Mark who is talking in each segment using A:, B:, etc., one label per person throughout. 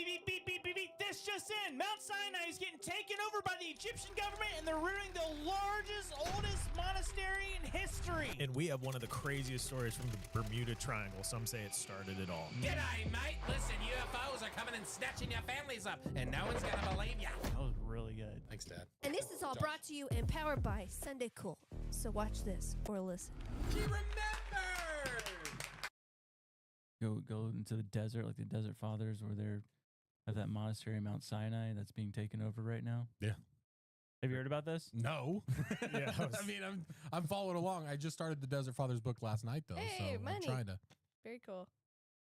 A: Beep, beep, beep, beep, beep, beep. This just in. Mount Sinai is getting taken over by the Egyptian government, and they're ruining the largest, oldest monastery in history.
B: And we have one of the craziest stories from the Bermuda Triangle. Some say it started it all.
C: G'day, mate. Listen, UFOs are coming and snatching your families up, and no one's gonna believe ya.
A: That was really good.
B: Thanks, Dad.
D: And this is all brought to you and powered by Sunday Cool. So watch this or listen.
C: She remembered.
E: Go into the desert, like the Desert Fathers, where they're at that monastery in Mount Sinai that's being taken over right now.
F: Yeah.
E: Have you heard about this?
F: No.
B: Yeah,
F: I mean, I'm following along. I just started the Desert Fathers book last night, though.
D: Hey,
F: so
D: money.
F: I'm trying to.
D: Very cool.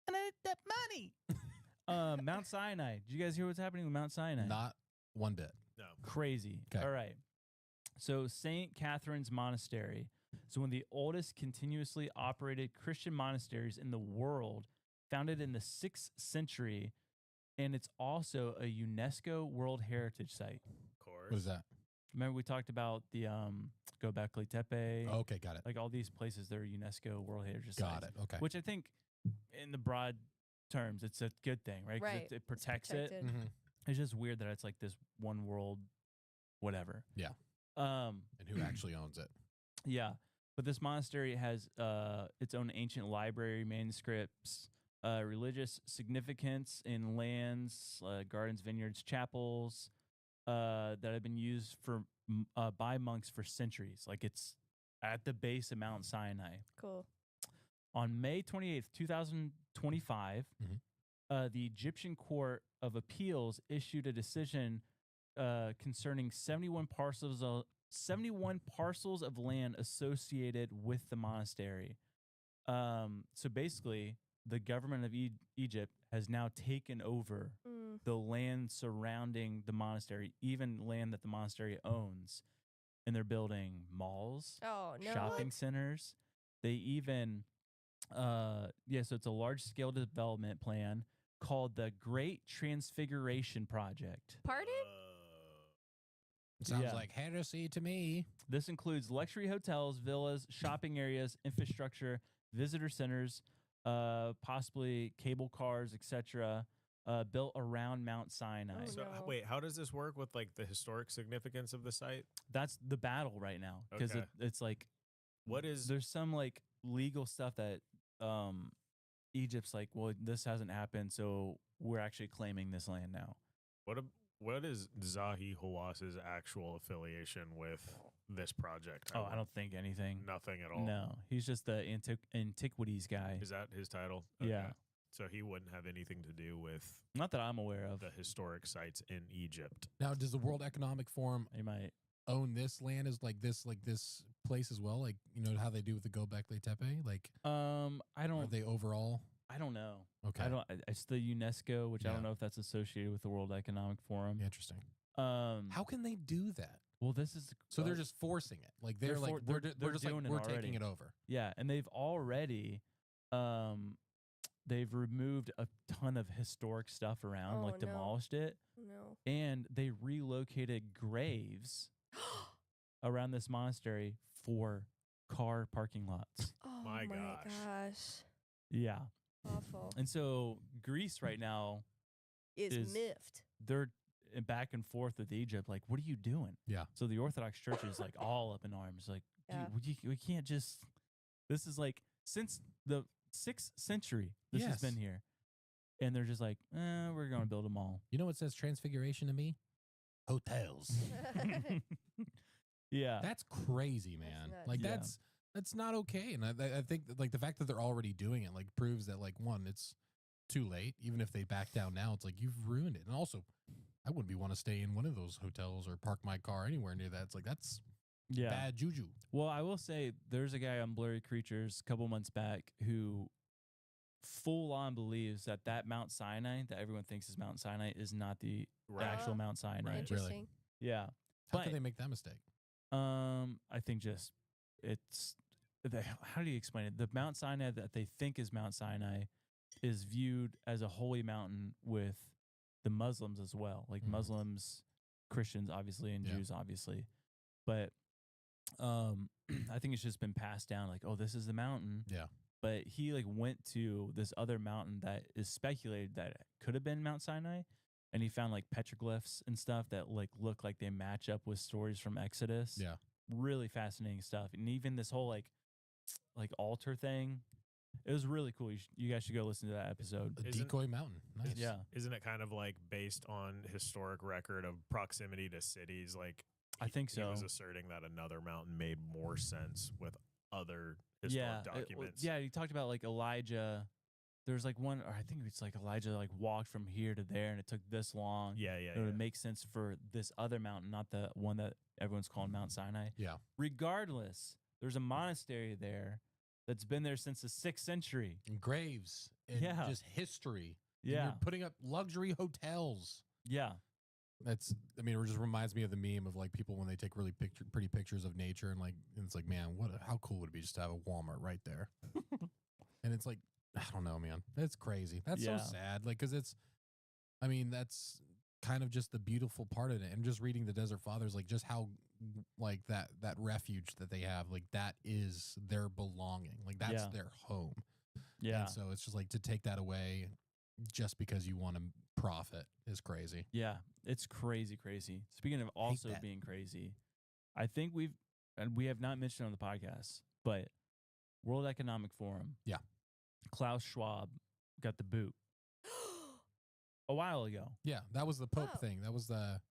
E: And I need that money. Mount Sinai. Did you guys hear what's happening with Mount Sinai?
F: Not one bit.
B: No.
E: Crazy.
F: 'Kay.
E: All right. So St. Catherine's Monastery. So one of the oldest continuously operated Christian monasteries in the world, founded in the 6th century, and it's also a UNESCO World Heritage Site.
B: Of course.
F: What is that?
E: Remember we talked about the Göbekli Tepe,
F: Oh, okay, got it.
E: like all these places that are UNESCO World Heritage
F: Got
E: Sites.
F: it. Okay.
E: Which I think, in the broad terms, it's a good thing, right? 'Cause
D: Right.
E: It
D: It's
E: protects it.
D: protected.
F: Mm-hmm.
E: It's just weird that it's like this one world, whatever.
F: Yeah.
E: Um.
F: And who actually owns it?
E: Yeah, but this monastery has its own ancient library, manuscripts, religious significance in lands, gardens, vineyards, chapels that have been used for by monks for centuries. Like it's at the base of Mount Sinai.
D: Cool.
E: On May 28th, 2025, the Egyptian Court of Appeals issued a decision concerning 71 parcels of land associated with the monastery. So basically, the government of Egypt has now taken over the land surrounding the monastery, even land that the monastery owns. And they're building malls,
D: Oh, no.
E: shopping
D: What?
E: centers. They even, so it's a large scale development plan called the Great Transfiguration Project.
D: Pardon?
F: Sounds
E: Yeah.
F: like heresy to me.
E: This includes luxury hotels, villas, shopping areas, infrastructure, visitor centers, possibly cable cars, etc., built around Mount Sinai.
D: Oh,
B: So
D: no.
B: wait, how does this work with like the historic significance of the site?
E: That's the battle right now because
B: Okay.
E: it's like
B: What is
E: there's some like legal stuff that Egypt's like, well, this hasn't happened, so we're actually claiming this land now.
B: what is Zahi Hawas's actual affiliation with this project?
E: I don't think anything.
B: Nothing at all.
E: No, he's just the antiquities guy.
B: Is that his title?
E: Yeah.
B: So he wouldn't have anything to do with
E: Not that I'm aware of.
B: the historic sites in Egypt.
F: Now, does the World Economic Forum
E: He might.
F: own this land as like this place as well? Like, you know how they do with the Göbekli Tepe? Like,
E: I
F: are
E: don't.
F: they overall?
E: I don't know.
F: Okay.
E: I don't. It's the UNESCO, which I
F: Yeah.
E: don't know if that's associated with the World Economic Forum.
F: Interesting.
E: How?
F: How can they do that?
E: Well, this is
F: So they're just forcing it. Like they're,
E: They're
F: like
E: for-
F: we're,
E: they're-
F: they're just like
E: doing it
F: we're
E: already.
F: taking it over.
E: yeah, and they've already they've removed a ton of historic stuff around,
D: Oh,
E: like
D: no.
E: demolished it,
D: No.
E: and they relocated graves around this monastery for car parking lots.
D: Oh
B: My
D: my
B: gosh.
D: gosh.
E: Yeah,
D: Awful.
E: and so Greece right now
D: Is miffed.
E: they're back and forth with Egypt. Like, what are you doing?
F: Yeah.
E: So the Orthodox Church is like all up in arms. Like,
D: Yeah.
E: we can't just. This is like since the 6th century. This has been
F: Yes.
E: here, and they're just like, we're going to build a mall.
F: You know what says transfiguration to me? Hotels.
E: Yeah,
F: That's crazy, man.
D: nuts.
F: Like
E: Yeah.
F: that's not okay. And I think that, like the fact that they're already doing it like proves that like one, it's too late. Even if they back down now, it's like you've ruined it. And also, I wouldn't be want to stay in one of those hotels or park my car anywhere near that. It's like that's
E: yeah.
F: bad juju.
E: Well, I will say there's a guy on Blurry Creatures a couple months back who full on believes that Mount Sinai that everyone thinks is Mount Sinai is not the
B: Right.
E: actual Mount Sinai.
B: Right.
D: Interesting.
E: Yeah.
F: How
E: But-
F: can they make that mistake?
E: I think just it's how do you explain it? The Mount Sinai that they think is Mount Sinai is viewed as a holy mountain with the Muslims as well, like
F: Mhm.
E: Muslims, Christians, obviously, and
F: Yeah.
E: Jews, obviously. But I think it's just been passed down, like, oh, this is the mountain.
F: Yeah.
E: but he like went to this other mountain that is speculated that it could have been Mount Sinai, and he found like petroglyphs and stuff that like look like they match up with stories from Exodus.
F: Yeah.
E: Really fascinating stuff, and even this whole like altar thing. It was really cool. You guys should go listen to that episode.
F: The
B: Isn't-
F: Decoy Mountain. Nice.
E: Yeah.
B: Isn't it kind of like based on historic record of proximity to cities? Like
E: I think
B: he was
E: so.
B: asserting that another mountain made more sense with other historic documents.
E: Yeah, he talked about like Elijah. There's like one, or I think it's like Elijah like walked from here to there, and it took this long.
B: Yeah.
E: It would make sense for this other mountain, not the one that everyone's calling Mount Sinai.
F: Yeah.
E: Regardless, there's a monastery there that's been there since the 6th century.
F: And graves and
E: Yeah.
F: just history. And
E: Yeah.
F: you're putting up luxury hotels.
E: Yeah.
F: It just reminds me of the meme of like people when they take really pretty pictures of nature and it's like, man, how cool would it be just to have a Walmart right there? And it's like, I don't know, man. It's crazy. That's so sad. Like, cause that's kind of just the beautiful part of it. And just reading the Desert Fathers, like just how like that refuge that they have, like that is their belonging. Like that's their home.
E: Yeah.
F: And so it's just like to take that away just because you want to profit is crazy.
E: Yeah. It's crazy. Speaking of also
F: that.
E: being crazy, I think we have not mentioned on the podcast, but World Economic Forum.
F: Yeah.
E: Klaus Schwab got the boot a while ago.
F: Yeah. That was the Pope
D: Oh.
F: thing. That was the,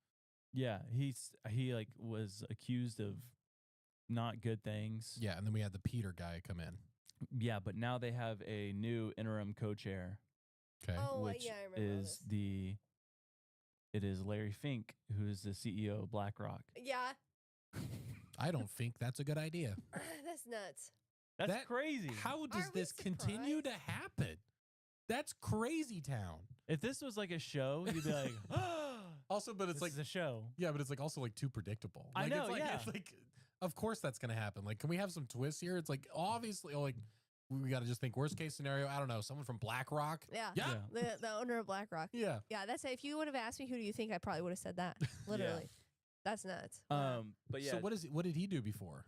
E: Yeah, he like was accused of not good things.
F: yeah. And then we had the Peter guy come in.
E: Yeah, but now they have a new interim co-chair,
F: Okay.
D: Oh,
E: which
D: yeah, I remember
E: is
D: this.
E: it is Larry Fink, who is the CEO of BlackRock.
D: Yeah,
F: I don't think that's a good idea.
D: that's nuts.
E: That's
F: That-
E: crazy.
F: How does
D: Are we
F: this continue to
D: surprised?
F: happen? That's crazy town.
E: If this was like a show, you'd be like,
F: Also, but it's
E: this is a show.
F: yeah, but it's like also like too predictable.
E: I
F: Like,
E: know,
F: it's like,
E: yeah.
F: It's like, of course that's going to happen. Like, can we have some twists here? It's like, obviously, like, we got to just think worst case scenario. I don't know. Someone from BlackRock.
D: Yeah.
F: Yeah.
D: The owner of BlackRock.
F: Yeah.
D: Yeah, that's if you would have asked me who do you think, I probably would have said that. Literally. That's nuts.
E: But yeah.
F: So what did he do before?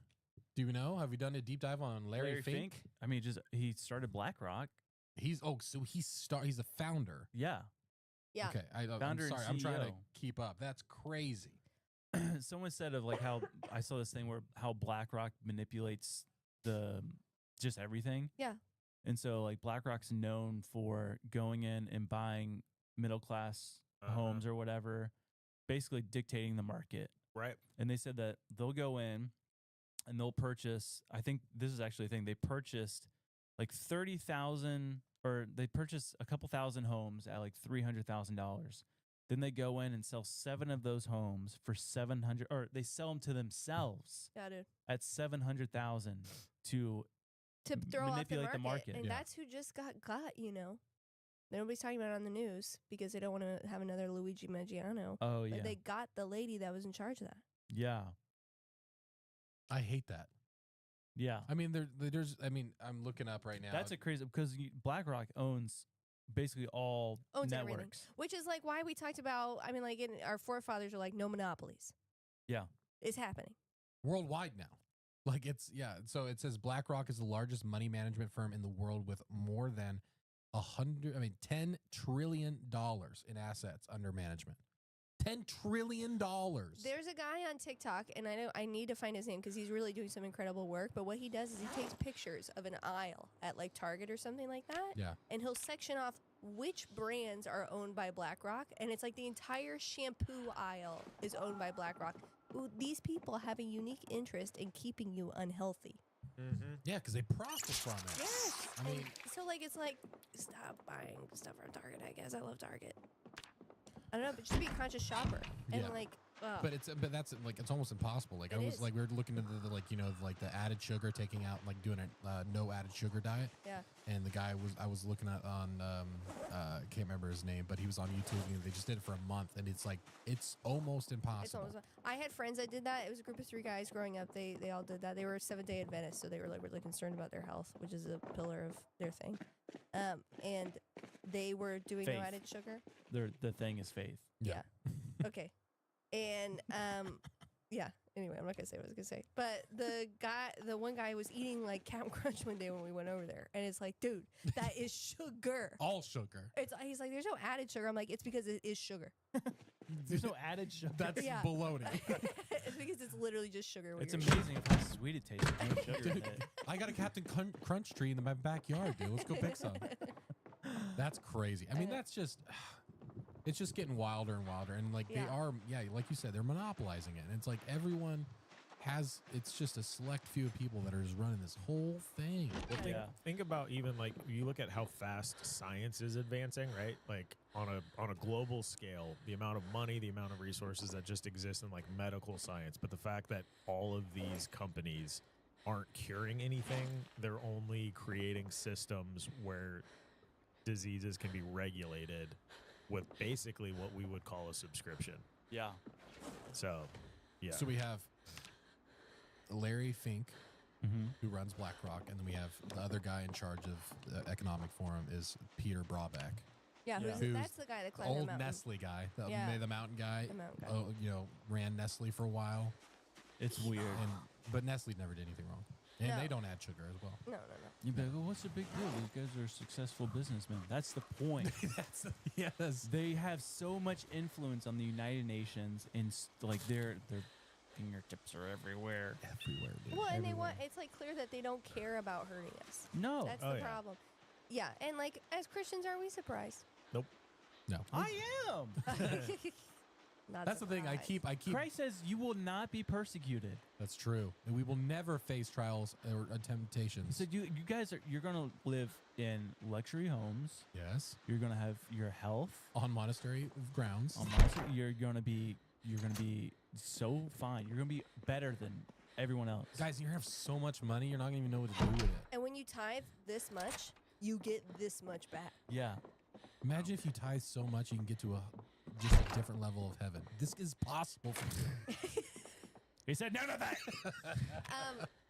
F: Do you know? Have you done a deep dive on Larry Fink?
E: I mean, he started BlackRock.
F: He's he's a founder.
E: Yeah.
D: Yeah.
F: Okay. I'm
E: Founder and
F: sorry. I'm trying to
E: CEO.
F: keep up. That's crazy.
E: Someone said of like how I saw this thing where how BlackRock manipulates just everything.
D: Yeah.
E: And so like BlackRock's known for going in and buying middle class homes or whatever, basically dictating the market.
B: Right.
E: And they said that they'll go in and they'll purchase, I think this is actually a thing, they purchased like 30,000 or they purchased a couple thousand homes at like $300,000. Then they go in and sell 7 of those homes for 700, or they sell them to themselves
D: Yeah, dude.
E: at 700,000 to
D: Throw
E: manipulate
D: off
E: the market.
D: And
F: Yeah.
D: that's who just got, you know. Nobody's talking about it on the news because they don't want to have another Luigi Maggiano.
E: Oh yeah.
D: But they got the lady that was in charge of that.
E: Yeah.
F: I hate that.
E: Yeah.
F: I mean, there's. I mean, I'm looking up right now.
E: That's a crazy because BlackRock owns basically all
D: Owns everything.
E: networks.
D: Which is like why we talked about, I mean, like our forefathers are like, no monopolies.
E: Yeah.
D: It's happening.
F: worldwide now. Like so it says BlackRock is the largest money management firm in the world with more than $10 trillion in assets under management. $10 trillion.
D: There's a guy on TikTok, and I need to find his name because he's really doing some incredible work. But what he does is he takes pictures of an aisle at like Target or something like that.
F: Yeah.
D: And he'll section off which brands are owned by BlackRock, and it's like the entire shampoo aisle is owned by BlackRock. Ooh, these people have a unique interest in keeping you unhealthy.
B: Mm-hmm.
F: Yeah, because they profit from it.
D: Yes.
F: I mean,
D: so like it's like stop buying stuff from Target. I guess I love Target. I don't know, but just be a conscious shopper and
F: Yeah.
D: like.
F: but that's like it's almost impossible. Like
D: It
F: I was
D: is.
F: like we were looking into the added sugar, taking out like doing a no added sugar diet.
D: Yeah.
F: And the guy I was looking at on can't remember his name, but he was on YouTube and they just did it for a month, and it's like it's almost impossible.
D: It's almost. I had friends that did that. It was a group of 3 guys growing up. They all did that. They were Seventh-day Adventists, so they were like really concerned about their health, which is a pillar of their thing. And they were doing
E: Faith.
D: no added sugar.
E: The thing is faith.
F: Yeah.
D: Okay. And yeah. Anyway. Anyway, I'm not gonna say what I was gonna say. But the one guy was eating like Captain Crunch one day when we went over there, and it's like, dude, that is sugar.
F: All sugar.
D: He's like, there's no added sugar. I'm like, it's because it is sugar.
E: There's no added sugar.
F: That's
D: Yeah.
F: baloney.
D: It's because it's literally just sugar. When
E: It's
D: you're
E: amazing how sweet it tastes. with no sugar in
F: Dude,
E: it.
F: I got a Captain Crunch tree in my backyard, dude. Let's go pick some. That's crazy. I mean, that's just, it's just getting wilder and wilder. And like they
D: Yeah.
F: are, like you said, they're monopolizing it. And it's like everyone has, it's just a select few of people that are just running this whole thing.
B: Well,
E: Yeah.
B: think about even like you look at how fast science is advancing, right? Like on a global scale, the amount of money, the amount of resources that just exist in like medical science, but the fact that all of these companies aren't curing anything, they're only creating systems where diseases can be regulated with basically what we would call a subscription.
E: Yeah.
B: So, yeah.
F: So we have Larry Fink,
E: Mm-hmm.
F: who runs BlackRock, and then we have the other guy in charge of the Economic Forum is Peter Brabeck.
D: Yeah,
E: Yeah.
F: Who's
D: that's the guy that climbed the
F: Old
D: mountain.
F: Nestle guy, the,
D: Yeah.
F: the mountain guy.
D: The mountain guy.
F: Oh, you know, ran Nestle for a while,
E: It's weird.
F: but Nestle never did anything wrong, and
D: No.
F: they don't add sugar as well.
D: No.
E: You'd be like, well, what's the big deal? You guys are successful businessmen. That's the point.
F: That's yes.
E: They have so much influence on the United Nations, and like their fingertips are everywhere.
F: Everywhere, dude.
D: Well, and they
F: Everywhere.
D: want, it's like clear that they don't care about hurting us.
E: No,
D: That's
B: Oh,
D: the
B: yeah.
D: problem. Yeah, and like as Christians, are we surprised?
F: No.
E: I am.
D: Not
F: That's the thing. I
D: surprised.
F: keep.
E: Christ says you will not be persecuted.
F: That's true, and we will never face trials or
E: He
F: temptations.
E: said you're gonna live in luxury homes.
F: Yes,
E: You're gonna have your health.
F: on monastery grounds.
E: You're gonna be so fine. You're gonna be better than everyone else.
F: Guys, you have so much money, you're not gonna even know what to do with it.
D: And when you tithe this much, you get this much back.
E: Yeah.
F: Imagine if you tithe so much, you can get to just a different level of heaven. This is possible for you.
E: He said none of that.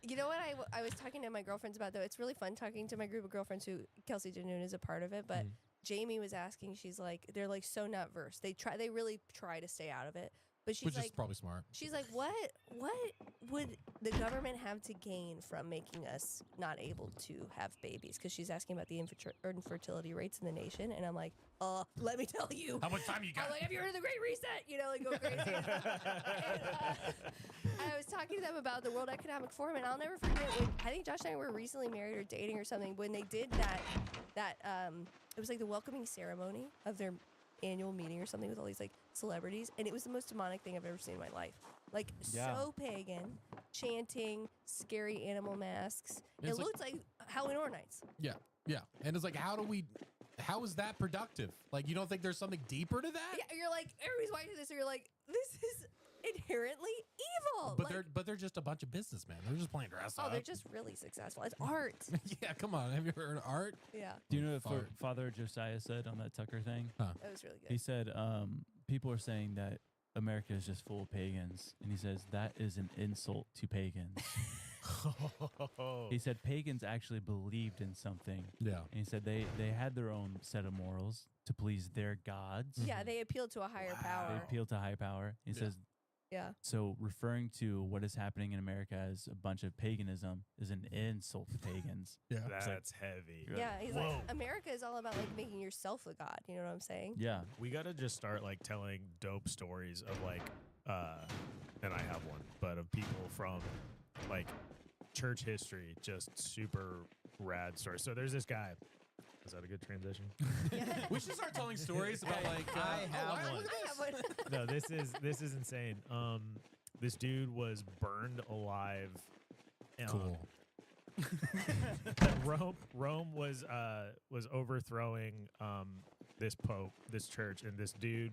D: You know what I was talking to my girlfriends about, though? It's really fun talking to my group of girlfriends who Kelsey Janoon is a part of it, but Jamie was asking, she's like, they're like so not versed. They really try to stay out of it. But she's
F: Which
D: like,
F: is probably smart.
D: she's like, what would the government have to gain from making us not able to have babies? Because she's asking about the infertility rates in the nation, and I'm like, let me tell you.
F: How much time you
D: I'm like, have you heard of the Great Reset? You know, like go crazy. And I was talking to them about the World Economic Forum, and I'll never forget when I think Josh and I were recently married or dating or something when they did that it was like the welcoming ceremony of their annual meeting or something with all these like celebrities, and it was the most demonic thing I've ever seen in my life. Like so pagan, chanting, scary animal masks.
F: It's
D: It
F: like-
D: looked like Halloween Horror Nights.
F: Yeah, yeah. And it's like, how is that productive? Like, you don't think there's something deeper to that?
D: Yeah, you're like, everybody's watching this, and you're like, this is inherently evil.
F: But
D: like,
F: they're just a bunch of businnesmen. They're just playing dress up.
D: they're just really successful. It's art.
F: Yeah, come on. Have you heard of art?
D: Yeah,
E: Do you know what
F: Fart.
E: Father Josiah said on that Tucker thing?
D: that was really
E: He
D: good.
E: said, people are saying that America is just full of pagans. And he says, that is an insult to pagans. He said pagans actually believed in something.
F: Yeah.
E: And he said they had their own set of morals to please their gods.
D: Yeah, they appeal to a higher
E: They
D: power.
E: appeal to high power. He
F: Yeah.
E: says,
D: Yeah.
E: so referring to what is happening in America as a bunch of paganism is an insult to pagans.
F: Yeah.
B: That's heavy.
E: You're
D: Yeah, he's
B: Whoa.
D: like, America is all about like making yourself a god. You know what I'm saying?
E: Yeah.
B: We gotta just start like telling dope stories of like, and I have one, but of people from like church history, just super rad stories. So there's this guy. Is that a good transition?
F: We should start telling stories about like.
B: I have
F: wow,
B: one.
F: look at
D: I have
F: this.
D: one.
B: No, this is insane. This dude was burned alive.
F: Cool.
B: Rome was overthrowing this pope, this church, and this dude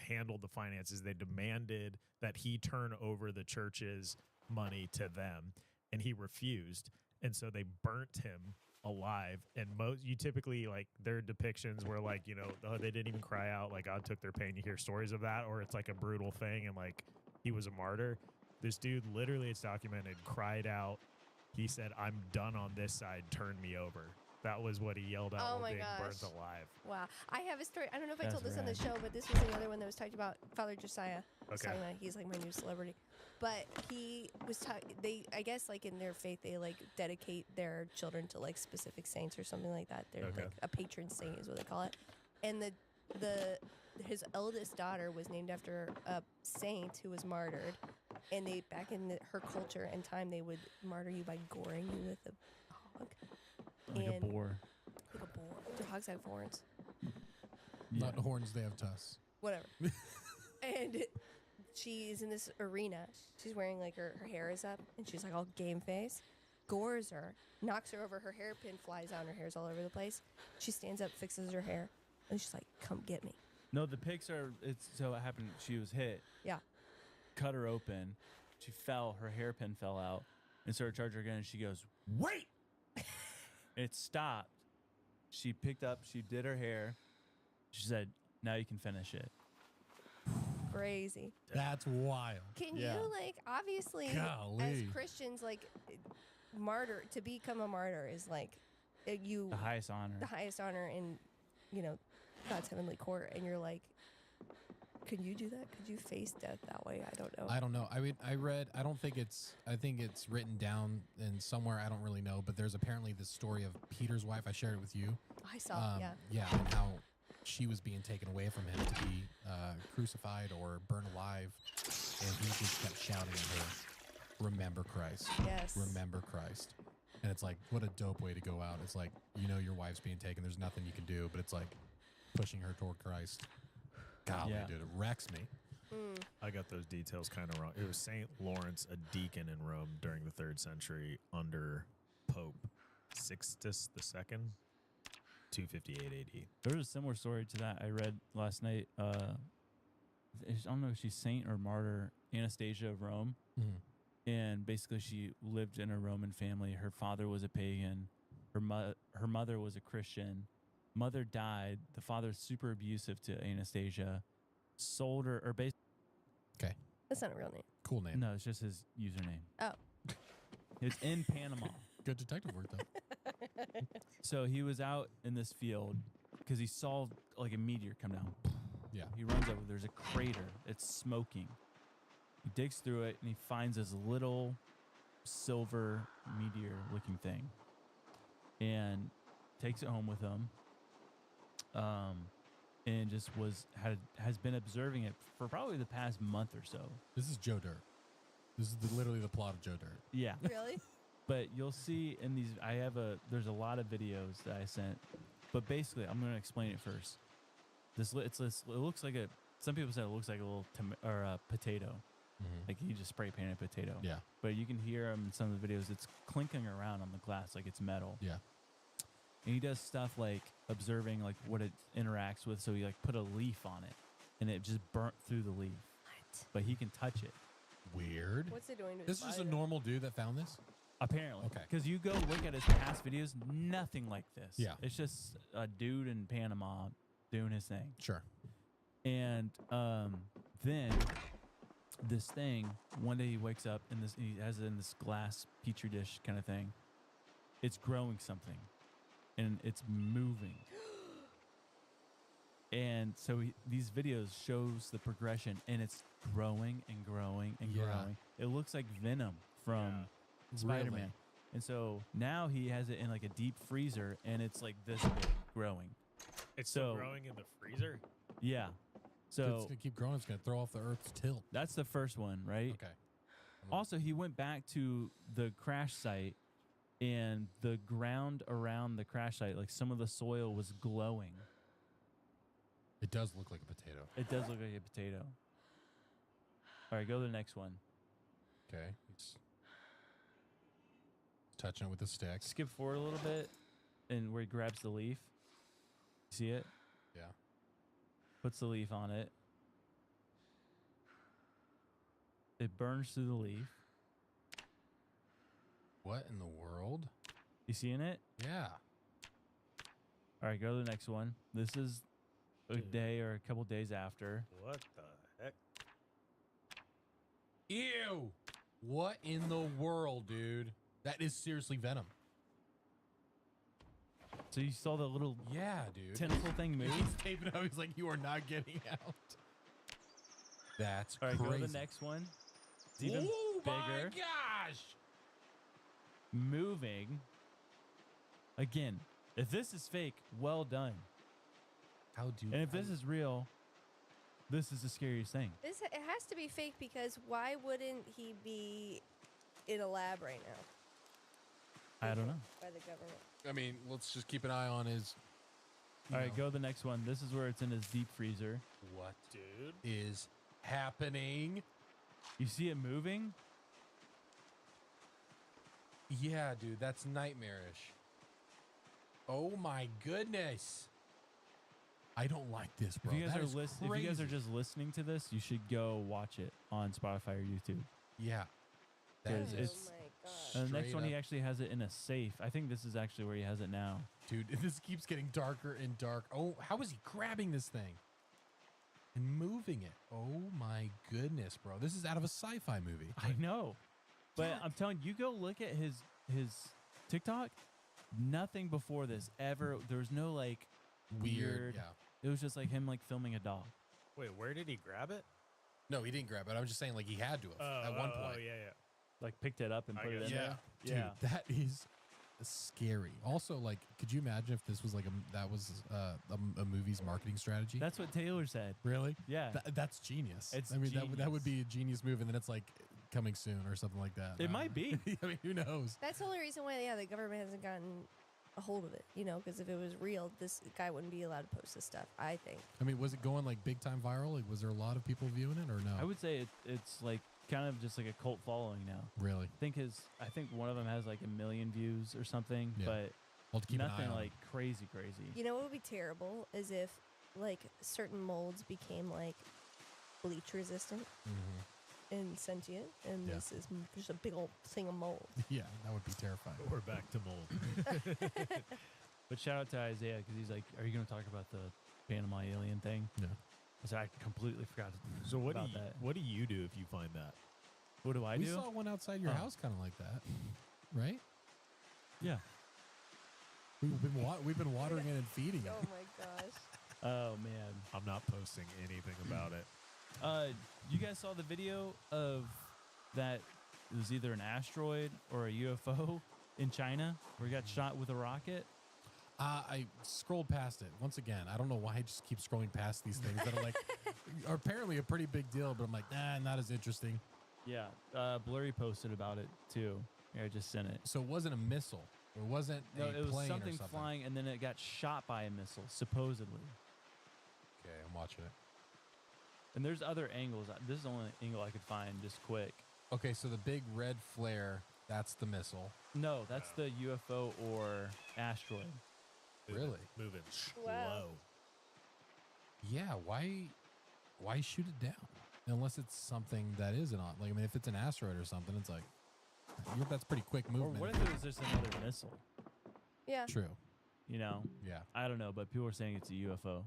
B: handled the finances. They demanded that he turn over the church's money to them, and he refused. And so they burnt him alive. And you typically like their depictions were like, you know, they didn't even cry out, like God took their pain. You hear stories of that, or it's like a brutal thing, and like he was a martyr. This dude, literally, it's documented, cried out. He said, "I'm done on this side. Turn me over." That was what he yelled out
D: Oh
B: while
D: my
B: being
D: gosh.
B: burnt alive.
D: Wow. I have a story. I don't know if I
E: That's
D: told this on the
E: rad.
D: show, but this was another one that was talked about. Father Josiah. Was
B: Okay.
D: talking about, he's like my new celebrity. But he was they, I guess, like in their faith, they like dedicate their children to like specific saints or something like that. They're
B: Okay.
D: like a patron saint is what they call it. And his eldest daughter was named after a saint who was martyred. And they back in her culture and time, they would martyr you by goring you with a hog.
E: Like a
D: And-
E: boar.
D: Like a boar. Do hogs have horns?
E: Yeah.
F: Not horns, they have tusks.
D: Whatever. And she's in this arena. She's wearing like her hair is up and she's like all game face. Gores her, knocks her over. Her hairpin flies out and her hair's all over the place. She stands up, fixes her hair, and she's like, "Come get me."
E: No, the pics are. It's so it happened. She was hit.
D: Yeah.
E: Cut her open. She fell. Her hairpin fell out, and started charging her again. And she goes, "Wait!" It stopped. She picked up. She did her hair. She said, "Now you can finish it."
D: Crazy.
F: That's wild.
D: Can
E: Yeah.
D: you like obviously as
F: Golly.
D: Christians like to become a martyr is like you
E: The highest honor.
D: the highest honor in God's heavenly court, and you're like, could you do that? Could you face death that way? I don't know.
F: I don't know. I mean, I don't think I think it's written down in somewhere. I don't really know, but there's apparently this story of Peter's wife. I shared it with you.
D: I saw. Yeah.
F: Yeah, and how she was being taken away from him to be crucified or burned alive, and he just kept shouting at her, "Remember Christ,
D: Yes.
F: remember Christ." And it's like, what a dope way to go out. It's like, your wife's being taken. There's nothing you can do, but it's like pushing her toward Christ. Golly,
E: Yeah.
F: dude, it wrecks me.
B: I got those details kind of wrong. It was Saint Lawrence, a deacon in Rome during the 3rd century under Pope Sixtus II, 258 AD.
E: There was a similar story to that I read last night. I don't know if she's saint or martyr, Anastasia of Rome.
F: Mhm.
E: And basically she lived in a Roman family. Her father was a pagan. Her mother was a Christian. Mother died. The father's super abusive to Anastasia. Sold her, or basically,
D: That's not a real name.
F: Cool name.
E: no, it's just his username.
D: Oh.
E: It's in Panama.
F: Good detective work, though.
E: So he was out in this field because he saw like a meteor come down.
F: Yeah.
E: He runs over. There's a crater. It's smoking. He digs through it and he finds this little silver meteor-looking thing, and takes it home with him. And just has been observing it for probably the past month or so.
F: This is Joe Dirt. This is literally the plot of Joe Dirt.
E: Yeah.
D: Really?
E: But you'll see in these, there's a lot of videos that I sent, but basically I'm going to explain it first. It looks like some people said it looks like a little potato. Like you just spray painted a potato.
F: Yeah.
E: But you can hear him in some of the videos. It's clinking around on the glass like it's metal.
F: Yeah.
E: And he does stuff like observing like what it interacts with. So he like put a leaf on it, and it just burnt through the leaf.
D: What?
E: But he can touch it
F: Weird.
D: What's it doing to
F: This
D: his
F: is a
D: body?
F: normal dude that found this?
E: apparently.
F: Okay.
E: Because you go look at his past videos, nothing like this.
F: Yeah.
E: It's just a dude in Panama doing his thing.
F: Sure.
E: And then this thing, one day he wakes up and he has it in this glass petri dish kind of thing. It's growing something, and it's moving. And so these videos shows the progression, and it's growing and growing and
F: Yeah.
E: growing. It looks like Venom from Spider-Man.
F: Really?
E: And so now he has it in like a deep freezer, and it's like this big growing.
B: It's still
E: So-
B: growing in the freezer.
E: Yeah.
F: It's
E: So
F: going to keep growing. It's going to throw off the Earth's tilt.
E: that's the first one, right?
F: Okay.
E: Also, he went back to the crash site, and the ground around the crash site, like some of the soil was glowing.
F: It does look like a potato.
E: It does look like a potato. All right, go to the next one.
F: Okay. He's touching it with a stick.
E: Skip forward a little bit, and where he grabs the leaf. See it?
F: Yeah.
E: Puts the leaf on it. It burns through the leaf.
F: What in the world?
E: You seeing it?
F: Yeah.
E: All right, go to the next one. This is a
B: Dude.
E: day or a couple days after.
B: What the heck?
F: Ew. What in the world, dude? That is seriously venom.
E: So you saw the little
F: Yeah, dude.
E: tentacle thing move?
F: He's taping up. He's like, you are not getting out. That's
E: All right,
F: crazy.
E: go to the next one. It's even
C: Oh my
E: bigger.
C: gosh!
E: Moving. Again, if this is fake, well done.
F: How do
E: And if this is real, this is the scariest thing.
D: It has to be fake because why wouldn't he be in a lab right now?
E: I don't know.
D: By the government.
F: I mean, let's just keep an eye on his.
E: All right, go to the next one. This is where it's in his deep freezer.
F: What
B: Dude.
F: is happening?
E: You see it moving?
F: Yeah, dude, that's nightmarish. Oh my goodness. I don't like this, bro.
E: If you guys
F: That
E: are
F: is
E: if you guys are
F: crazy.
E: just listening to this, you should go watch it on Spotify or YouTube.
F: Yeah. That
E: Because
F: is,
E: it's-
D: Oh my gosh.
E: And the next
F: Straight
E: one, he
F: up.
E: actually has it in a safe. I think this is actually where he has it now.
F: dude, this keeps getting darker and dark. Oh, how is he grabbing this thing and moving it? Oh my goodness, bro. This is out of a sci-fi movie.
E: I know, but
F: Yeah.
E: I'm telling you, go look at his TikTok. Nothing before this ever. There was no like weird.
F: Yeah.
E: It was just like him like filming a dog.
B: Wait, where did he grab it?
F: No, he didn't grab it. I was just saying, like, he had to have at one point.
B: Oh, yeah, yeah.
E: Like picked it up and
B: I
E: put it
B: guess.
E: in
F: Yeah.
E: there.
F: Dude,
E: Yeah.
F: that is scary. Also, like, could you imagine if this was like a movie's marketing strategy?
E: That's what Taylor said.
F: really?
E: Yeah.
F: That's genius.
E: It's
F: I mean, that would
E: genius.
F: be a genius move, and then it's like coming soon or something like that.
E: It might be.
F: I mean, who knows?
D: That's the only reason why, yeah, the government hasn't gotten a hold of it, because if it was real, this guy wouldn't be allowed to post this stuff, I think.
F: I mean, was it going like big time viral? Like, was there a lot of people viewing it or no?
E: I would say it's like kind of just like a cult following now.
F: Really?
E: I think one of them has like 1 million views or something,
F: Yeah.
E: but
F: I'll keep an eye
E: nothing
F: on
E: like
F: it.
E: crazy.
D: You know what would be terrible is if, like, certain molds became, like, bleach resistant
F: Mhm.
D: and sentient, and
F: Yeah.
D: this is just a big old thing of mold.
F: Yeah, that would be terrifying.
B: We're back to mold.
E: But shout out to Isaiah because he's like, "Are you going to talk about the Panama alien thing?"
F: Yeah.
E: I said, "I completely forgot."
B: So what
E: about
B: do you
E: that.
B: what do you do if you find that?
E: What do I
F: We
E: do?
F: saw one outside your
E: Oh.
F: house, kind of like that, right?
E: Yeah.
F: We've been watering it and feeding it.
D: Oh my gosh.
E: Oh man.
B: I'm not posting anything about it.
E: You guys saw the video of that? It was either an asteroid or a UFO in China where he got shot with a rocket.
F: I scrolled past it once again. I don't know why I just keep scrolling past these things that are like are apparently a pretty big deal, but I'm like, nah, not as interesting.
E: Yeah. Blurry posted about it too. Here, I just sent it.
F: So it wasn't a missile. It wasn't
E: No,
F: a
E: it was
F: plane
E: something
F: or something.
E: flying, and then it got shot by a missile, supposedly.
F: Okay, I'm watching it.
E: And there's other angles. This is the only angle I could find just quick.
F: Okay, so the big red flare, that's the missile.
E: No, that's the UFO or asteroid.
F: Really?
B: Moving slow.
D: Wow.
F: Yeah, why shoot it down? Unless it's something that is an like I mean if it's an asteroid or something, it's like that's pretty quick
E: Or
F: movement.
E: what if it was just another missile?
D: Yeah.
F: True.
E: You know,
F: Yeah.
E: I don't know, but people are saying it's a UFO.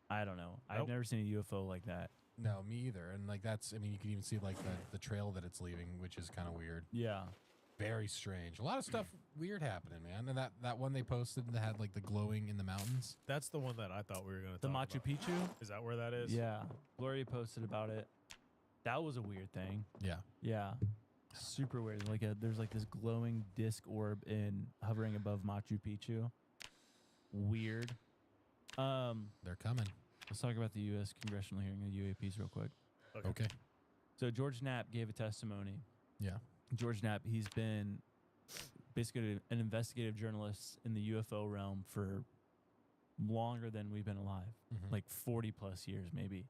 E: I don't know. I've
B: Nope.
E: never seen a UFO like that.
F: No, me either. And like that's I mean you can even see like the trail that it's leaving, which is kind of weird.
E: Yeah.
F: Very strange. A lot of stuff weird happening, man. And that one they posted that had like the glowing in the mountains.
B: That's the one that I thought we were going to
E: The
B: talk
E: Machu
B: about.
E: Picchu?
B: Is that where that is?
E: Yeah. Gloria posted about it. That was a weird thing.
F: Yeah.
E: Yeah. Super weird. There's like this glowing disc orb hovering above Machu Picchu. Weird.
F: They're coming.
E: Let's talk about the U.S. congressional hearing of UAPs real quick.
F: Okay.
E: So George Knapp gave a testimony.
F: Yeah.
E: George Knapp, he's been basically an investigative journalist in the UFO realm for longer than we've been alive,
F: Mhm.
E: like 40 plus years maybe.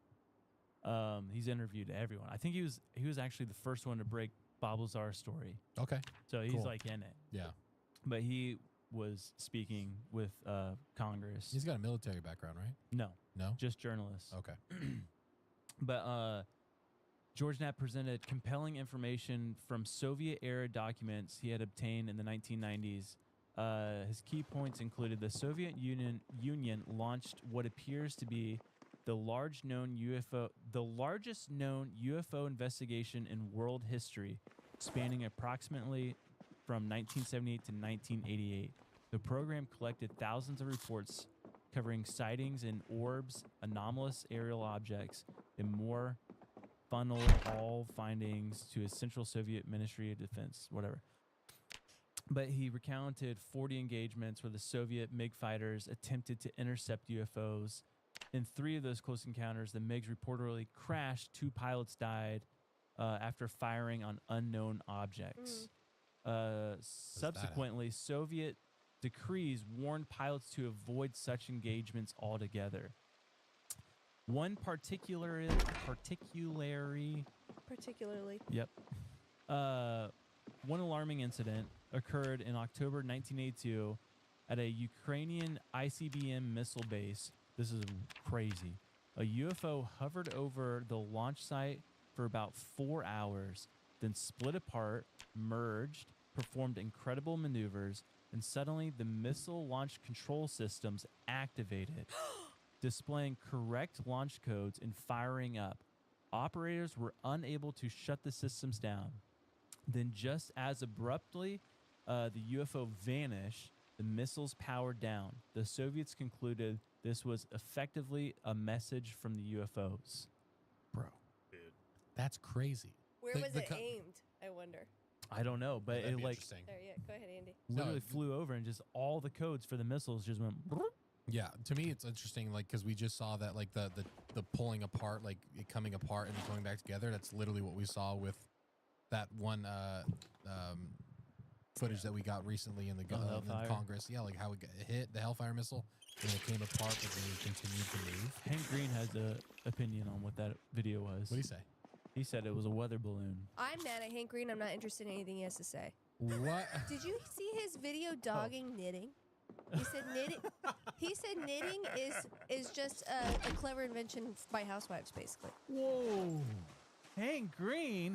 E: He's interviewed everyone. I think he was actually the first one to break Bob Lazar's story.
F: Okay.
E: So he's
F: Cool.
E: like in it.
F: Yeah.
E: But he was speaking with Congress.
F: He's got a military background, right?
E: No,
F: No?
E: just journalists.
F: Okay.
E: But George Knapp presented compelling information from Soviet-era documents he had obtained in the 1990s. His key points included the Soviet Union launched what appears to be the largest known UFO investigation in world history, spanning approximately from 1978 to 1988. The program collected thousands of reports covering sightings in orbs, anomalous aerial objects, and more funneled all findings to a Central Soviet Ministry of Defense, whatever. But he recounted 40 engagements where the Soviet MiG fighters attempted to intercept UFOs. In 3 of those close encounters, the MiGs reportedly crashed. 2 pilots died after firing on unknown objects. Subsequently, Soviet decrees warned pilots to avoid such engagements altogether. One particularly. Yep. One alarming incident occurred in October 1982 at a Ukrainian ICBM missile base. This is crazy. A UFO hovered over the launch site for about 4 hours, then split apart, merged, performed incredible maneuvers, and suddenly the missile launch control systems activated, displaying correct launch codes and firing up. Operators were unable to shut the systems down. Then just as abruptly, the UFO vanished, the missiles powered down. The Soviets concluded this was effectively a message from the UFOs.
F: Bro, that's crazy.
D: Where was it aimed? I wonder.
E: I don't know, but
F: That'd
E: it
F: be
E: like
F: interesting.
D: There, yeah. Go ahead, Andy.
E: literally flew over and just all the codes for the missiles just went.
F: Yeah, to me it's interesting, like, because we just saw that, like, the pulling apart, like it coming apart and then going back together. That's literally what we saw with that one footage that we got recently in the Congress. Yeah, like how it hit the Hellfire missile and it came apart, but then it continued to move.
E: Hank Green has an opinion on what that video was.
F: What do you say?
E: He said it was a weather balloon.
D: I'm mad at Hank Green. I'm not interested in anything he has to say.
F: What?
D: Did you see his video dogging knitting? He said knitting. He said knitting is just a clever invention by housewives, basically.
E: Whoa. Hank Green.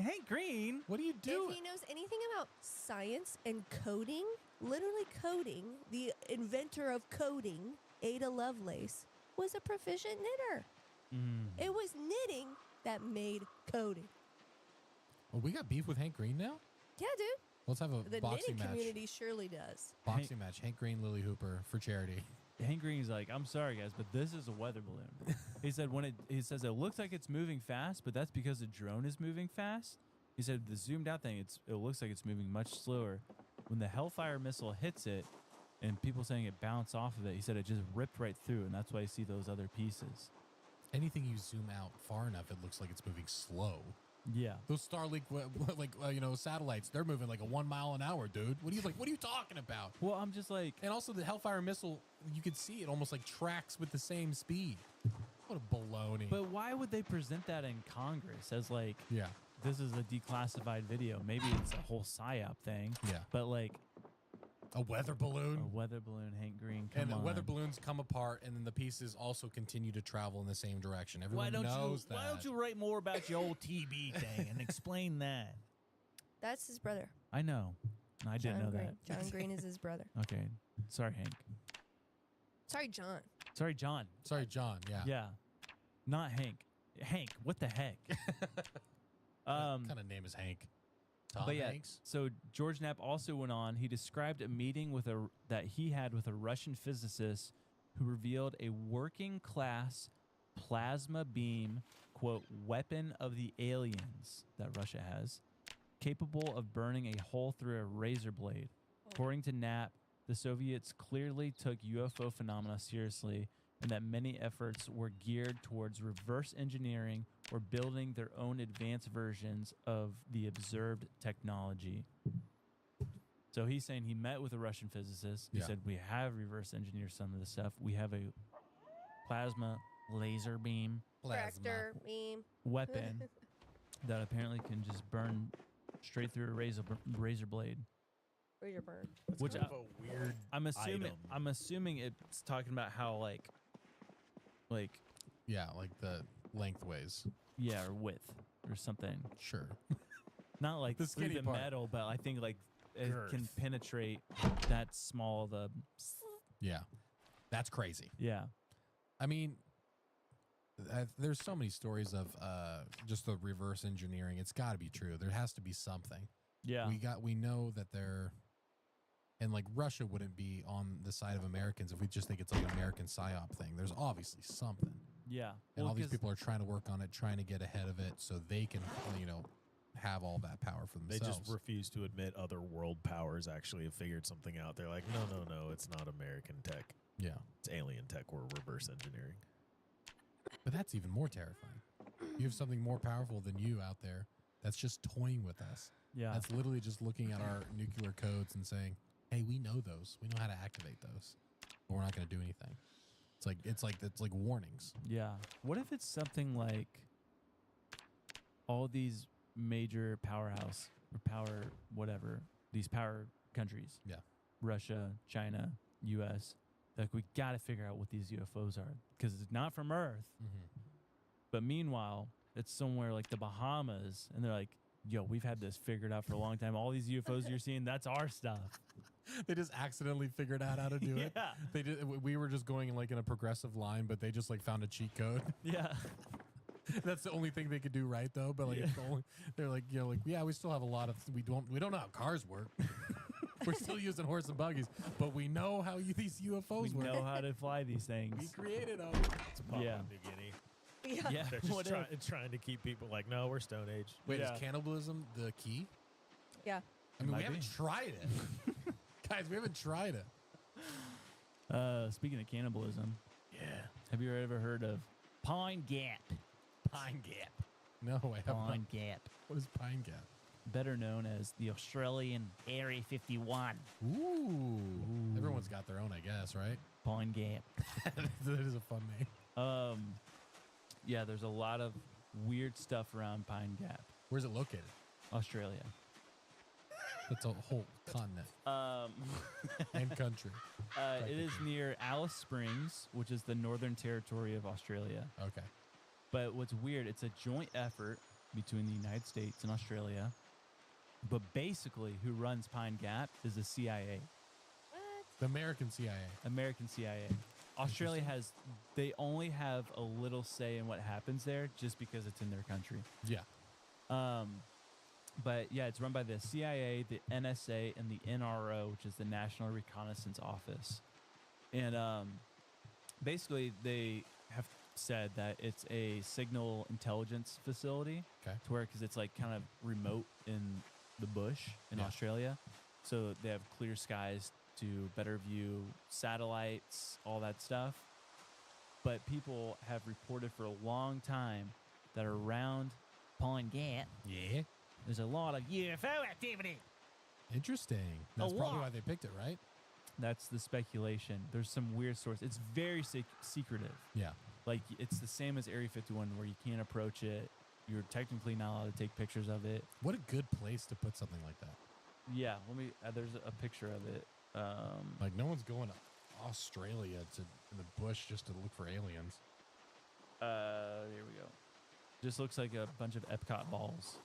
F: What do you do?
D: If he knows anything about science and coding, literally coding, the inventor of coding, Ada Lovelace, was a proficient knitter. It was knitting that made coding.
F: Well, we got beef with Hank Green now?
D: Yeah, dude.
F: Let's have a
D: The
F: boxing
D: knitting
F: match.
D: community surely does.
F: Boxing match. Hank Green, Lily Hooper for charity.
E: Hank Green's like, I'm sorry guys, but this is a weather balloon. He said he says it looks like it's moving fast, but that's because the drone is moving fast. He said the zoomed out thing, it looks like it's moving much slower. When the Hellfire missile hits it, and people saying it bounced off of it, he said it just ripped right through, and that's why you see those other pieces.
F: Anything you zoom out far enough, it looks like it's moving slow.
E: Yeah.
F: Those Starlink, satellites, they're moving like a 1 mile an hour, dude. What are you talking about?
E: Well, I'm just like,
F: And also the Hellfire missile, you could see it almost like tracks with the same speed. What a baloney.
E: but why would they present that in Congress as like,
F: yeah,
E: this is a declassified video? Maybe it's a whole PSYOP thing.
F: yeah.
E: But like
F: A weather balloon.
E: a weather balloon, Hank Green, come
F: And
E: on.
F: the weather balloons come apart, and then the pieces also continue to travel in the same direction. Everyone knows that.
B: Why don't you write more about your old TB thing and explain that?
D: That's his brother.
E: I know. I didn't know
D: Green.
E: that.
D: John Green is his brother.
E: Okay. Sorry, Hank.
D: Sorry, John.
E: Sorry, John.
F: Sorry, John. Yeah.
E: Yeah. Not Hank. Hank, what the heck?
F: What kind of name is Hank? Tom
E: But yeah,
F: Hanks?
E: so George Knapp also went on. He described a meeting that he had with a Russian physicist who revealed a working class plasma beam, quote, weapon of the aliens that Russia has, capable of burning a hole through a razor blade. According to Knapp, the Soviets clearly took UFO phenomena seriously, and that many efforts were geared towards reverse engineering or building their own advanced versions of the observed technology. So he's saying he met with a Russian physicist. He
F: Yeah.
E: said, we have reverse engineered some of the stuff. We have a plasma laser beam
D: Tractor beam.
E: weapon that apparently can just burn straight through a razor blade.
D: Razor burn.
E: Which
B: Kind of a weird.
E: I'm assuming
B: item.
E: I'm assuming it's talking about how like
F: Yeah, like the lengthways.
E: yeah, or width or something.
F: Sure.
E: Not like
F: The
E: through
F: skinny
E: the
F: part.
E: metal, but I think like it can
B: Girth.
E: penetrate that small.
F: Yeah. That's crazy.
E: Yeah.
F: I mean, there's so many stories of just the reverse engineering. It's got to be true. There has to be something.
E: Yeah.
F: We know that they're, and like Russia wouldn't be on the side of Americans if we just think it's like an American psyop thing. There's obviously something.
E: Yeah.
F: And
E: Well,
F: all these
E: 'cause-
F: people are trying to work on it, trying to get ahead of it so they can, have all that power for
B: They
F: themselves.
B: just refuse to admit other world powers actually have figured something out. They're like, no, it's not American tech.
F: Yeah.
B: It's alien tech. We're reverse engineering.
F: But that's even more terrifying. You have something more powerful than you out there that's just toying with us.
E: Yeah.
F: That's literally just looking at our nuclear codes and saying, hey, we know those. We know how to activate those. But we're not going to do anything. It's like warnings.
E: Yeah. What if it's something like all these major powerhouse or power whatever, these power countries.
F: Yeah.
E: Russia, China, US. Like we got to figure out what these UFOs are because it's not from Earth.
F: Mm-hmm.
E: But meanwhile, it's somewhere like the Bahamas and they're like, "Yo, we've had this figured out for a long time. All these UFOs you're seeing, that's our stuff."
F: They just accidentally figured out how to do it.
E: Yeah.
F: They did. We were just going in a progressive line, but they just found a cheat code.
E: Yeah.
F: That's the only thing they could do right, though. But it's the only, they're yeah, we still have a lot of we don't know how cars work. We're still using horse and buggies, but we know how these UFOs
E: We
F: work.
E: know how to fly these
F: We
E: things.
F: created them.
B: It's Papua
E: Yeah.
B: New Guinea.
D: Yeah.
B: They're
E: What
B: just
E: if?
B: trying to keep people like, no, we're Stone Age.
F: Wait,
E: Yeah.
F: is cannibalism the key?
D: Yeah.
F: I mean,
E: might
F: we haven't
E: be.
F: tried it, guys. We haven't tried it.
E: Speaking of cannibalism,
B: Yeah.
E: have you ever heard of Pine Gap?
F: Pine Gap. No, I have not.
E: Pine Gap,
F: What is Pine Gap?
E: better known as the Australian Area 51.
F: Ooh. Everyone's got their own, I guess, right?
E: Pine Gap.
F: That is a fun name.
E: Yeah, there's a lot of weird stuff around Pine Gap,
F: Where's it located?
E: Australia.
F: That's a whole continent and country.
E: It is near Alice Springs, which is the Northern Territory of Australia.
F: Okay.
E: But what's weird, it's a joint effort between the United States and Australia. But basically, who runs Pine Gap is the CIA,
F: The American CIA.
E: American CIA. Australia they only have a little say in what happens there just because it's in their country.
F: Yeah.
E: But yeah, it's run by the CIA, the NSA, and the NRO, which is the National Reconnaissance Office. And basically, they have said that it's a signal intelligence facility.
F: Okay.
E: To where, because it's kind of remote in the bush in
F: Yeah.
E: Australia. So they have clear skies to better view satellites, all that stuff. But people have reported for a long time that around Pine Gap,
F: Yeah.
E: there's a lot of UFO activity.
F: Interesting. That's probably
E: lot.
F: why they picked it, right?
E: That's the speculation. There's some weird source. It's very secretive.
F: Yeah.
E: Like it's the same as Area 51 where you can't approach it. You're technically not allowed to take pictures of it.
F: What a good place to put something like that.
E: Yeah, let me. There's a picture of it.
F: Like no one's going to Australia in the bush just to look for aliens.
E: Here we go. Just looks like a bunch of Epcot balls.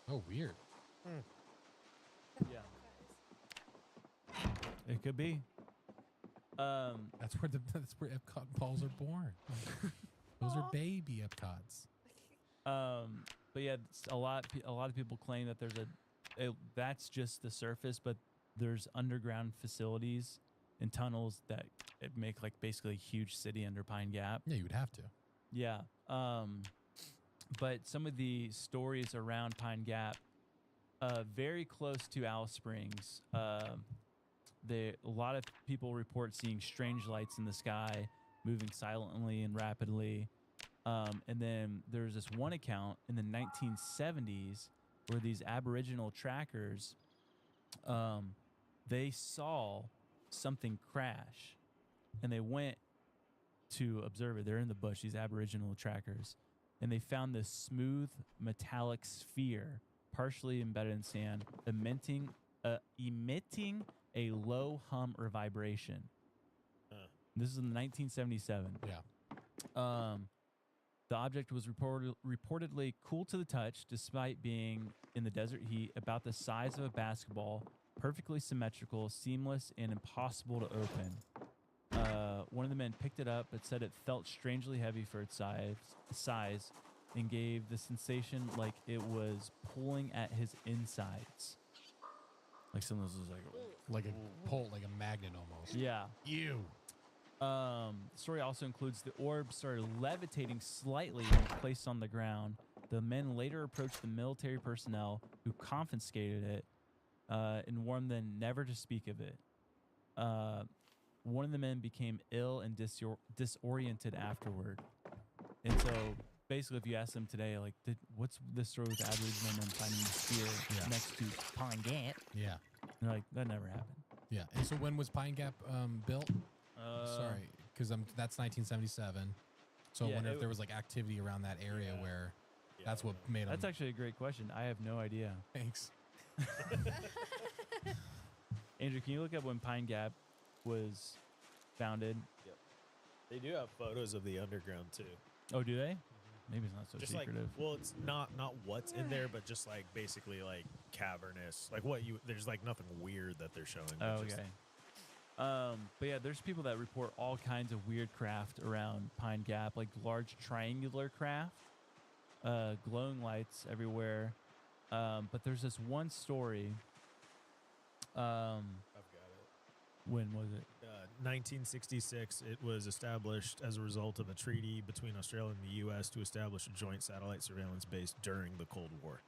F: Oh, weird.
E: Yeah, it could be.
F: That's where Epcot balls are born. Those are baby Epcots.
E: But yeah, a lot of people claim that that's just the surface, but there's underground facilities and tunnels that make basically a huge city under Pine Gap.
F: Yeah, you would have to.
E: Yeah. But some of the stories around Pine Gap, very close to Alice Springs, a lot of people report seeing strange lights in the sky, moving silently and rapidly. And then there's this one account in the 1970s where these Aboriginal trackers, they saw something crash, and they went to observe it. They're in the bush, these Aboriginal trackers, and they found this smooth metallic sphere, partially embedded in sand, emitting a low hum or vibration. This is in 1977.
F: Yeah.
E: The object was reportedly cool to the touch, despite being in the desert heat, about the size of a basketball, perfectly symmetrical, seamless, and impossible to open. One of the men picked it up, but said it felt strangely heavy for its size, and gave the sensation like it was pulling at his insides. Like someone was
F: Like a magnet almost.
E: yeah.
F: Ew.
E: The story also includes the orb started levitating slightly when placed on the ground. The men later approached the military personnel who confiscated it and warned them never to speak of it. One of the men became ill and disoriented afterward. And so basically, if you ask them today, like, what's the story with Aboriginal men finding the spear next to Pine Gap?
F: Yeah.
E: They're like, that never happened.
F: Yeah. And so when was Pine Gap built? Sorry, because that's 1977. So I
E: yeah,
F: wonder if there was like activity around that area where that's what made them.
E: That's actually a great question. I have no idea.
F: Thanks.
E: Andrew, can you look up when Pine Gap was founded?
B: Yep. They do have photos of the underground too.
E: Oh, do they? Maybe it's not so
B: Just
E: secretive.
B: like, well, it's not what's in there, but just like basically like cavernous. Like there's like nothing weird that they're showing.
E: Oh,
B: just,
E: okay. But yeah, there's people that report all kinds of weird craft around Pine Gap, like large triangular craft, glowing lights everywhere. But there's this one story.
B: I've got it.
E: When was it?
B: 1966. It was established as a result of a treaty between Australia and the U.S. to establish a joint satellite surveillance base during the Cold War.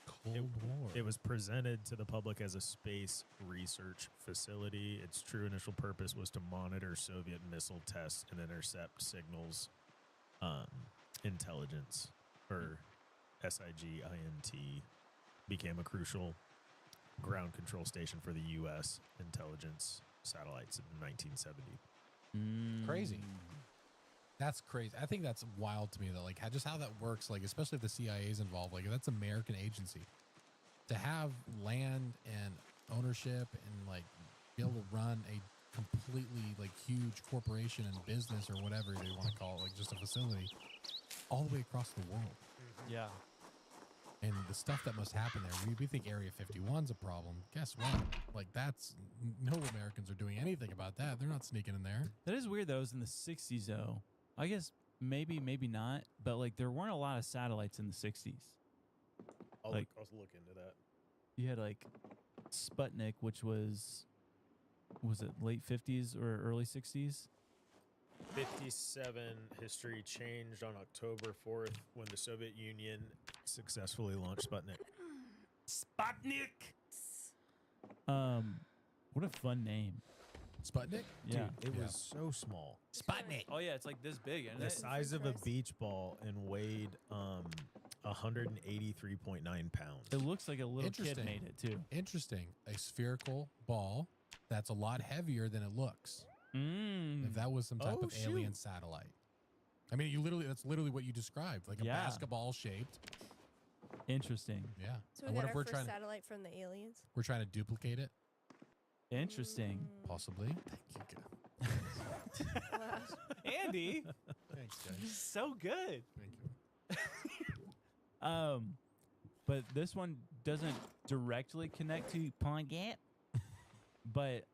F: Cold War.
B: It was presented to the public as a space research facility. Its true initial purpose was to monitor Soviet missile tests and intercept signals, intelligence, or SIGINT, became a crucial ground control station for the U.S. intelligence satellites in 1970.
F: Crazy. That's crazy. I think that's wild to me though. Like just how that works. Like especially if the CIA is involved. Like that's American agency to have land and ownership and like be able to run a completely like huge corporation and business or whatever they want to call it, like just a facility all the way across the world.
E: Yeah.
F: And the stuff that must happen there, we think Area 51's a problem. Guess what? Like no Americans are doing anything about that. They're not sneaking in there.
E: That is weird that it was in the 60s, though. I guess maybe not, but like there weren't a lot of satellites in the 60s.
B: I'll
E: Like-
B: look into that.
E: You had like Sputnik, which was it late 50s or early 60s?
B: 57 history changed on October 4th when the Soviet Union successfully launched Sputnik.
E: Sputnik! What a fun name.
F: Sputnik?
E: Yeah.
B: Dude, it was so small.
F: Sputnik.
E: Oh yeah, it's like this big, isn't
B: The
E: it?
B: size of a beach ball and weighed 183.9 pounds.
E: It looks like a little kid
F: Interesting.
E: made it too.
F: Interesting. A spherical ball that's a lot heavier than it looks. If that was some type
B: Oh,
F: of alien satellite. I mean, that's literally what you described, like a
E: Yeah.
F: basketball shaped.
E: Interesting.
F: Yeah.
D: So
F: I
D: we got
F: wonder
D: our
F: if we're
D: first
F: trying
D: satellite from the aliens.
F: we're trying to duplicate it,
E: Interesting.
F: possibly. Thank you.
D: Wow.
E: Andy,
F: Thanks, guys.
E: so good.
F: Thank you.
E: But this one doesn't directly connect to Pine Gap, but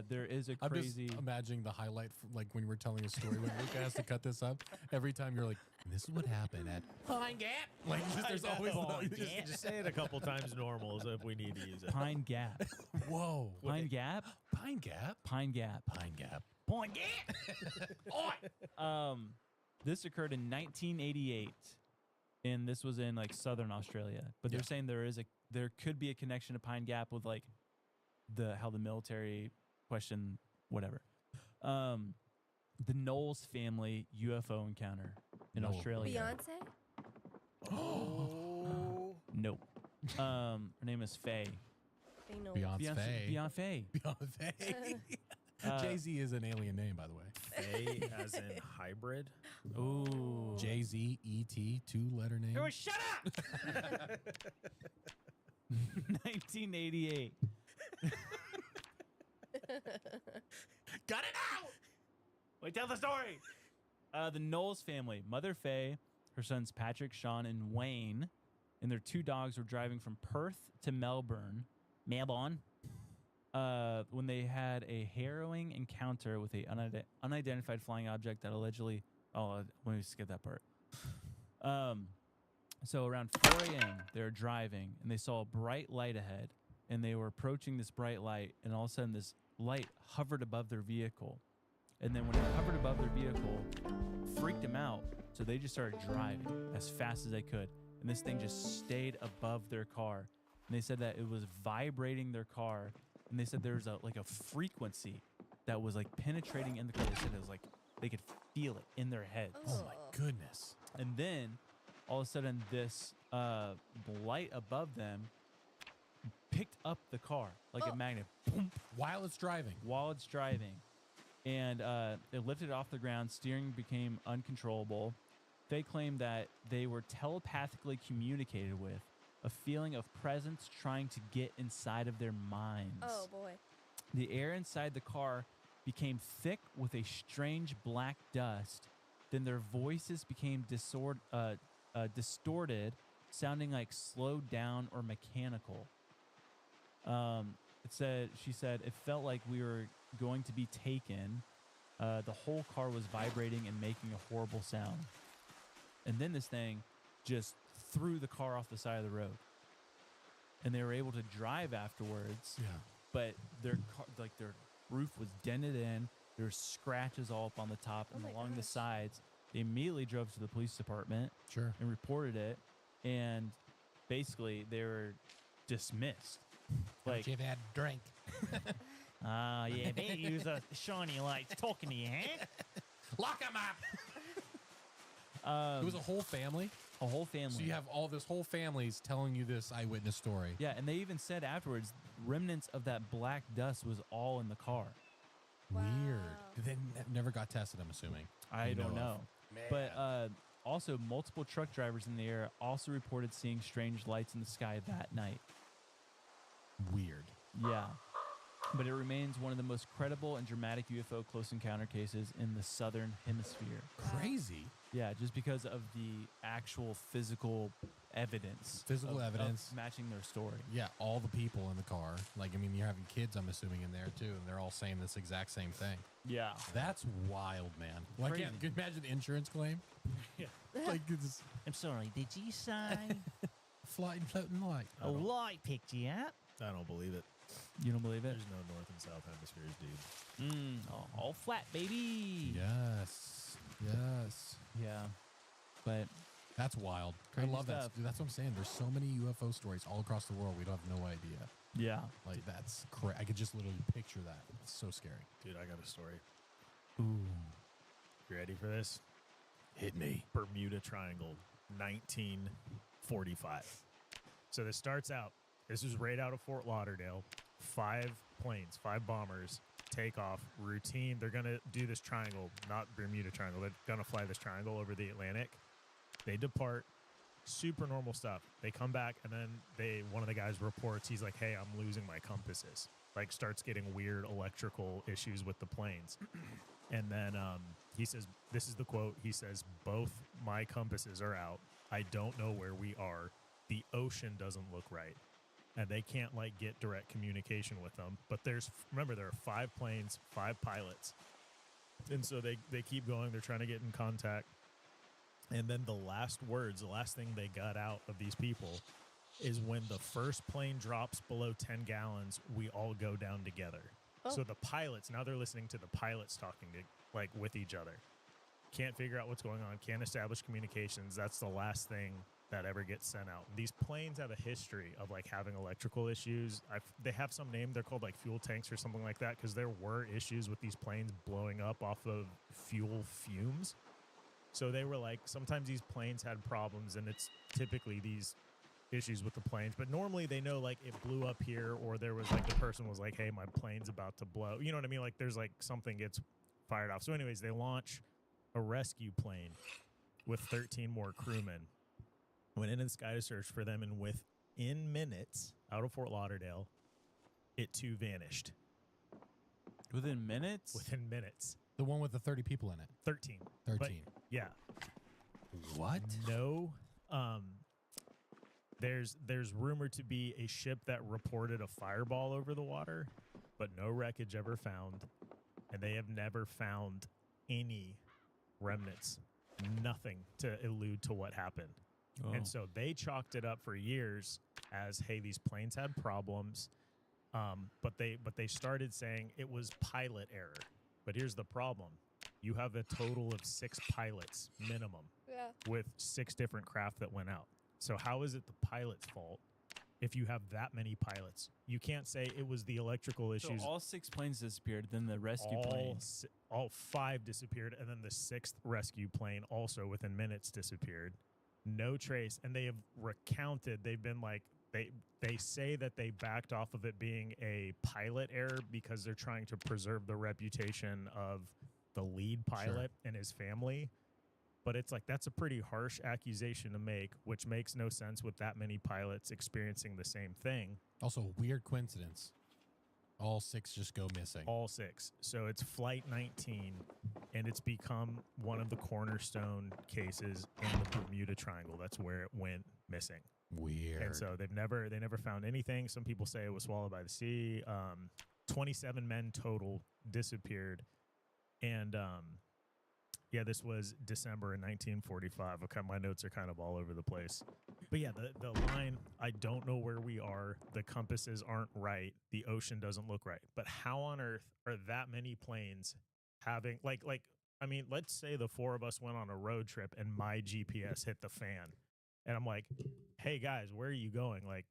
E: there is a
F: I'm
E: crazy.
F: just imagining the highlight from, like when you were telling a story when Luca has to cut this up. Every time you're like, and this is what happened at
C: Pine Gap.
F: like there's always
B: Just say it a couple times normal as if we need to use it.
E: Pine Gap.
F: whoa.
E: Pine Gap.
F: Pine Gap.
E: Pine Gap.
F: Pine Gap.
E: Pine Gap. This occurred in 1988, and this was in like southern Australia. But they're saying there could be a connection to Pine Gap with like how the military question whatever. The Knowles family UFO encounter in
F: Knowles.
E: Australia.
D: Beyonce?
B: Oh.
E: Nope. Her name is Faye.
D: They know.
F: Beyonce. Faye.
E: Beyond Faye.
F: Beyonce.
E: Uh,
F: Jay-Z is an alien name, by the way.
B: Faye as in hybrid.
E: Ooh.
F: Jay-Z, E.T., 2-letter name.
E: Shut up! 1988.
F: Got it out!
E: Wait, tell the story. The Knowles family, Mother Faye, her sons Patrick, Sean, and Wayne, and their 2 dogs were driving from Perth to Melbourne, when they had a harrowing encounter with a unidentified flying object that allegedly. Oh, let me skip that part. So around 4 a.m., they were driving and they saw a bright light ahead, and they were approaching this bright light, and all of a sudden, this light hovered above their vehicle. And then when it hovered above their vehicle, freaked them out. So they just started driving as fast as they could. And this thing just stayed above their car. And they said that it was vibrating their car. And they said there was a frequency that was like penetrating in the car. They said it was like they could feel it in their heads.
F: Oh my goodness.
E: And then all of a sudden this light above them picked up the car like a magnet. Boom,
F: While it's driving.
E: while it's driving. And it lifted it off the ground. Steering became uncontrollable. They claimed that they were telepathically communicated with, a feeling of presence trying to get inside of their minds.
D: Oh boy.
E: The air inside the car became thick with a strange black dust. Then their voices became distorted, sounding like slowed down or mechanical. She said, it felt like we were going to be taken. The whole car was vibrating and making a horrible sound. And then this thing just threw the car off the side of the road. And they were able to drive afterwards.
F: Yeah.
E: But their car, their roof was dented in. There were scratches all up on the top and
D: my
E: along the
D: gosh.
E: sides. They immediately drove to the police department
F: Sure.
E: and reported it. And basically, they were dismissed. Like,
F: You've had a drink.
B: Yeah, they use a shiny lights talking to you, huh?
F: Lock him up. It was a whole family.
E: a whole family.
F: So you have all this whole families telling you this eyewitness story.
E: Yeah, and they even said afterwards, remnants of that black dust was all in the car.
D: Wow.
F: Weird. They never got tested, I'm assuming.
E: I
F: You
E: don't
F: know
E: know.
F: of.
E: But also, multiple truck drivers in the area also reported seeing strange lights in the sky that night.
F: Weird.
E: Yeah. But it remains one of the most credible and dramatic UFO close encounter cases in the southern hemisphere.
F: Crazy.
E: Yeah, just because of the actual physical evidence.
F: Physical
E: of
F: evidence.
E: matching their story.
F: Yeah, all the people in the car. Like, I mean, you're having kids, I'm assuming, in there too, and they're all saying this exact same thing.
E: Yeah.
F: That's wild, man. Well,
E: Crazy.
F: can you imagine the insurance claim?
B: Yeah.
F: Like, it's
A: I'm sorry, did you say
F: floating light.
A: a light picked you up?
B: I don't believe it.
E: You don't believe it?
B: There's no north and south hemispheres, dude.
E: All flat, baby.
F: Yes. Yes.
E: Yeah. But
F: That's wild.
E: Crazy
F: I love that.
E: stuff.
F: Dude, that's what I'm saying. There's so many UFO stories all across the world. We don't have no idea.
E: yeah.
F: Like, that's I could just literally picture that. It's so scary.
B: Dude, I got a story.
E: Ooh.
B: You ready for this?
F: Hit me.
B: Bermuda Triangle, 1945. So this starts out. This is right out of Fort Lauderdale. 5 planes, 5 bombers take off. Routine. They're going to do this triangle, not Bermuda Triangle. They're going to fly this triangle over the Atlantic. They depart. Super normal stuff. They come back, and then one of the guys reports, he's like, hey, I'm losing my compasses. Like, starts getting weird electrical issues with the planes. And then he says, this is the quote. He says, both my compasses are out. I don't know where we are. The ocean doesn't look right. And they can't like get direct communication with them. But remember, there are 5 planes, 5 pilots. And so they keep going. They're trying to get in contact. And then the last thing they got out of these people is when the first plane drops below 10 gallons, we all go down together.
D: Oh.
B: So the pilots, now they're listening to the pilots talking with each other. Can't figure out what's going on. Can't establish communications. That's the last thing that ever gets sent out. These planes have a history of like having electrical issues. They have some name. They're called like fuel tanks or something like that because there were issues with these planes blowing up off of fuel fumes. So they were like, sometimes these planes had problems, and it's typically these issues with the planes. But normally they know like it blew up here, or there was like the person was like, hey, my plane's about to blow. You know what I mean? Like there's like something gets fired off. So anyways, they launch a rescue plane with 13 more crewmen. Went into the sky to search for them, and within minutes, out of Fort Lauderdale, it too vanished.
E: Within minutes?
B: Within minutes.
F: The one with the 30 people in it.
B: 13.
F: 13.
B: But, yeah.
F: What?
B: No. There's rumored to be a ship that reported a fireball over the water, but no wreckage ever found. And they have never found any remnants. Nothing to allude to what happened.
E: Oh.
B: And so they chalked it up for years as, hey, these planes had problems. But they started saying it was pilot error. But here's the problem: you have a total of 6 pilots minimum
D: Yeah.
B: with 6 different craft that went out. So how is it the pilot's fault if you have that many pilots? You can't say it was the electrical
E: So
B: issues.
E: all 6 planes disappeared. Then the rescue plane.
B: All 5 disappeared, and then the 6th rescue plane also within minutes disappeared. No trace, and they have recounted. They've been like they say that they backed off of it being a pilot error because they're trying to preserve the reputation of the lead pilot and his family. But it's like that's a pretty harsh accusation to make, which makes no sense with that many pilots experiencing the same thing.
F: Also, weird coincidence. All 6 just go missing.
B: All 6. So it's Flight 19, and it's become one of the cornerstone cases in the Bermuda Triangle. That's where it went missing.
F: Weird.
B: And so they never found anything. Some people say it was swallowed by the sea. 27 men total disappeared. And yeah, this was December in 1945. Okay, my notes are kind of all over the place. But yeah, the line, I don't know where we are. The compasses aren't right. The ocean doesn't look right. But how on earth are that many planes having, I mean, let's say the 4 of us went on a road trip and my GPS hit the fan. And I'm like, hey, guys, where are you going? Like,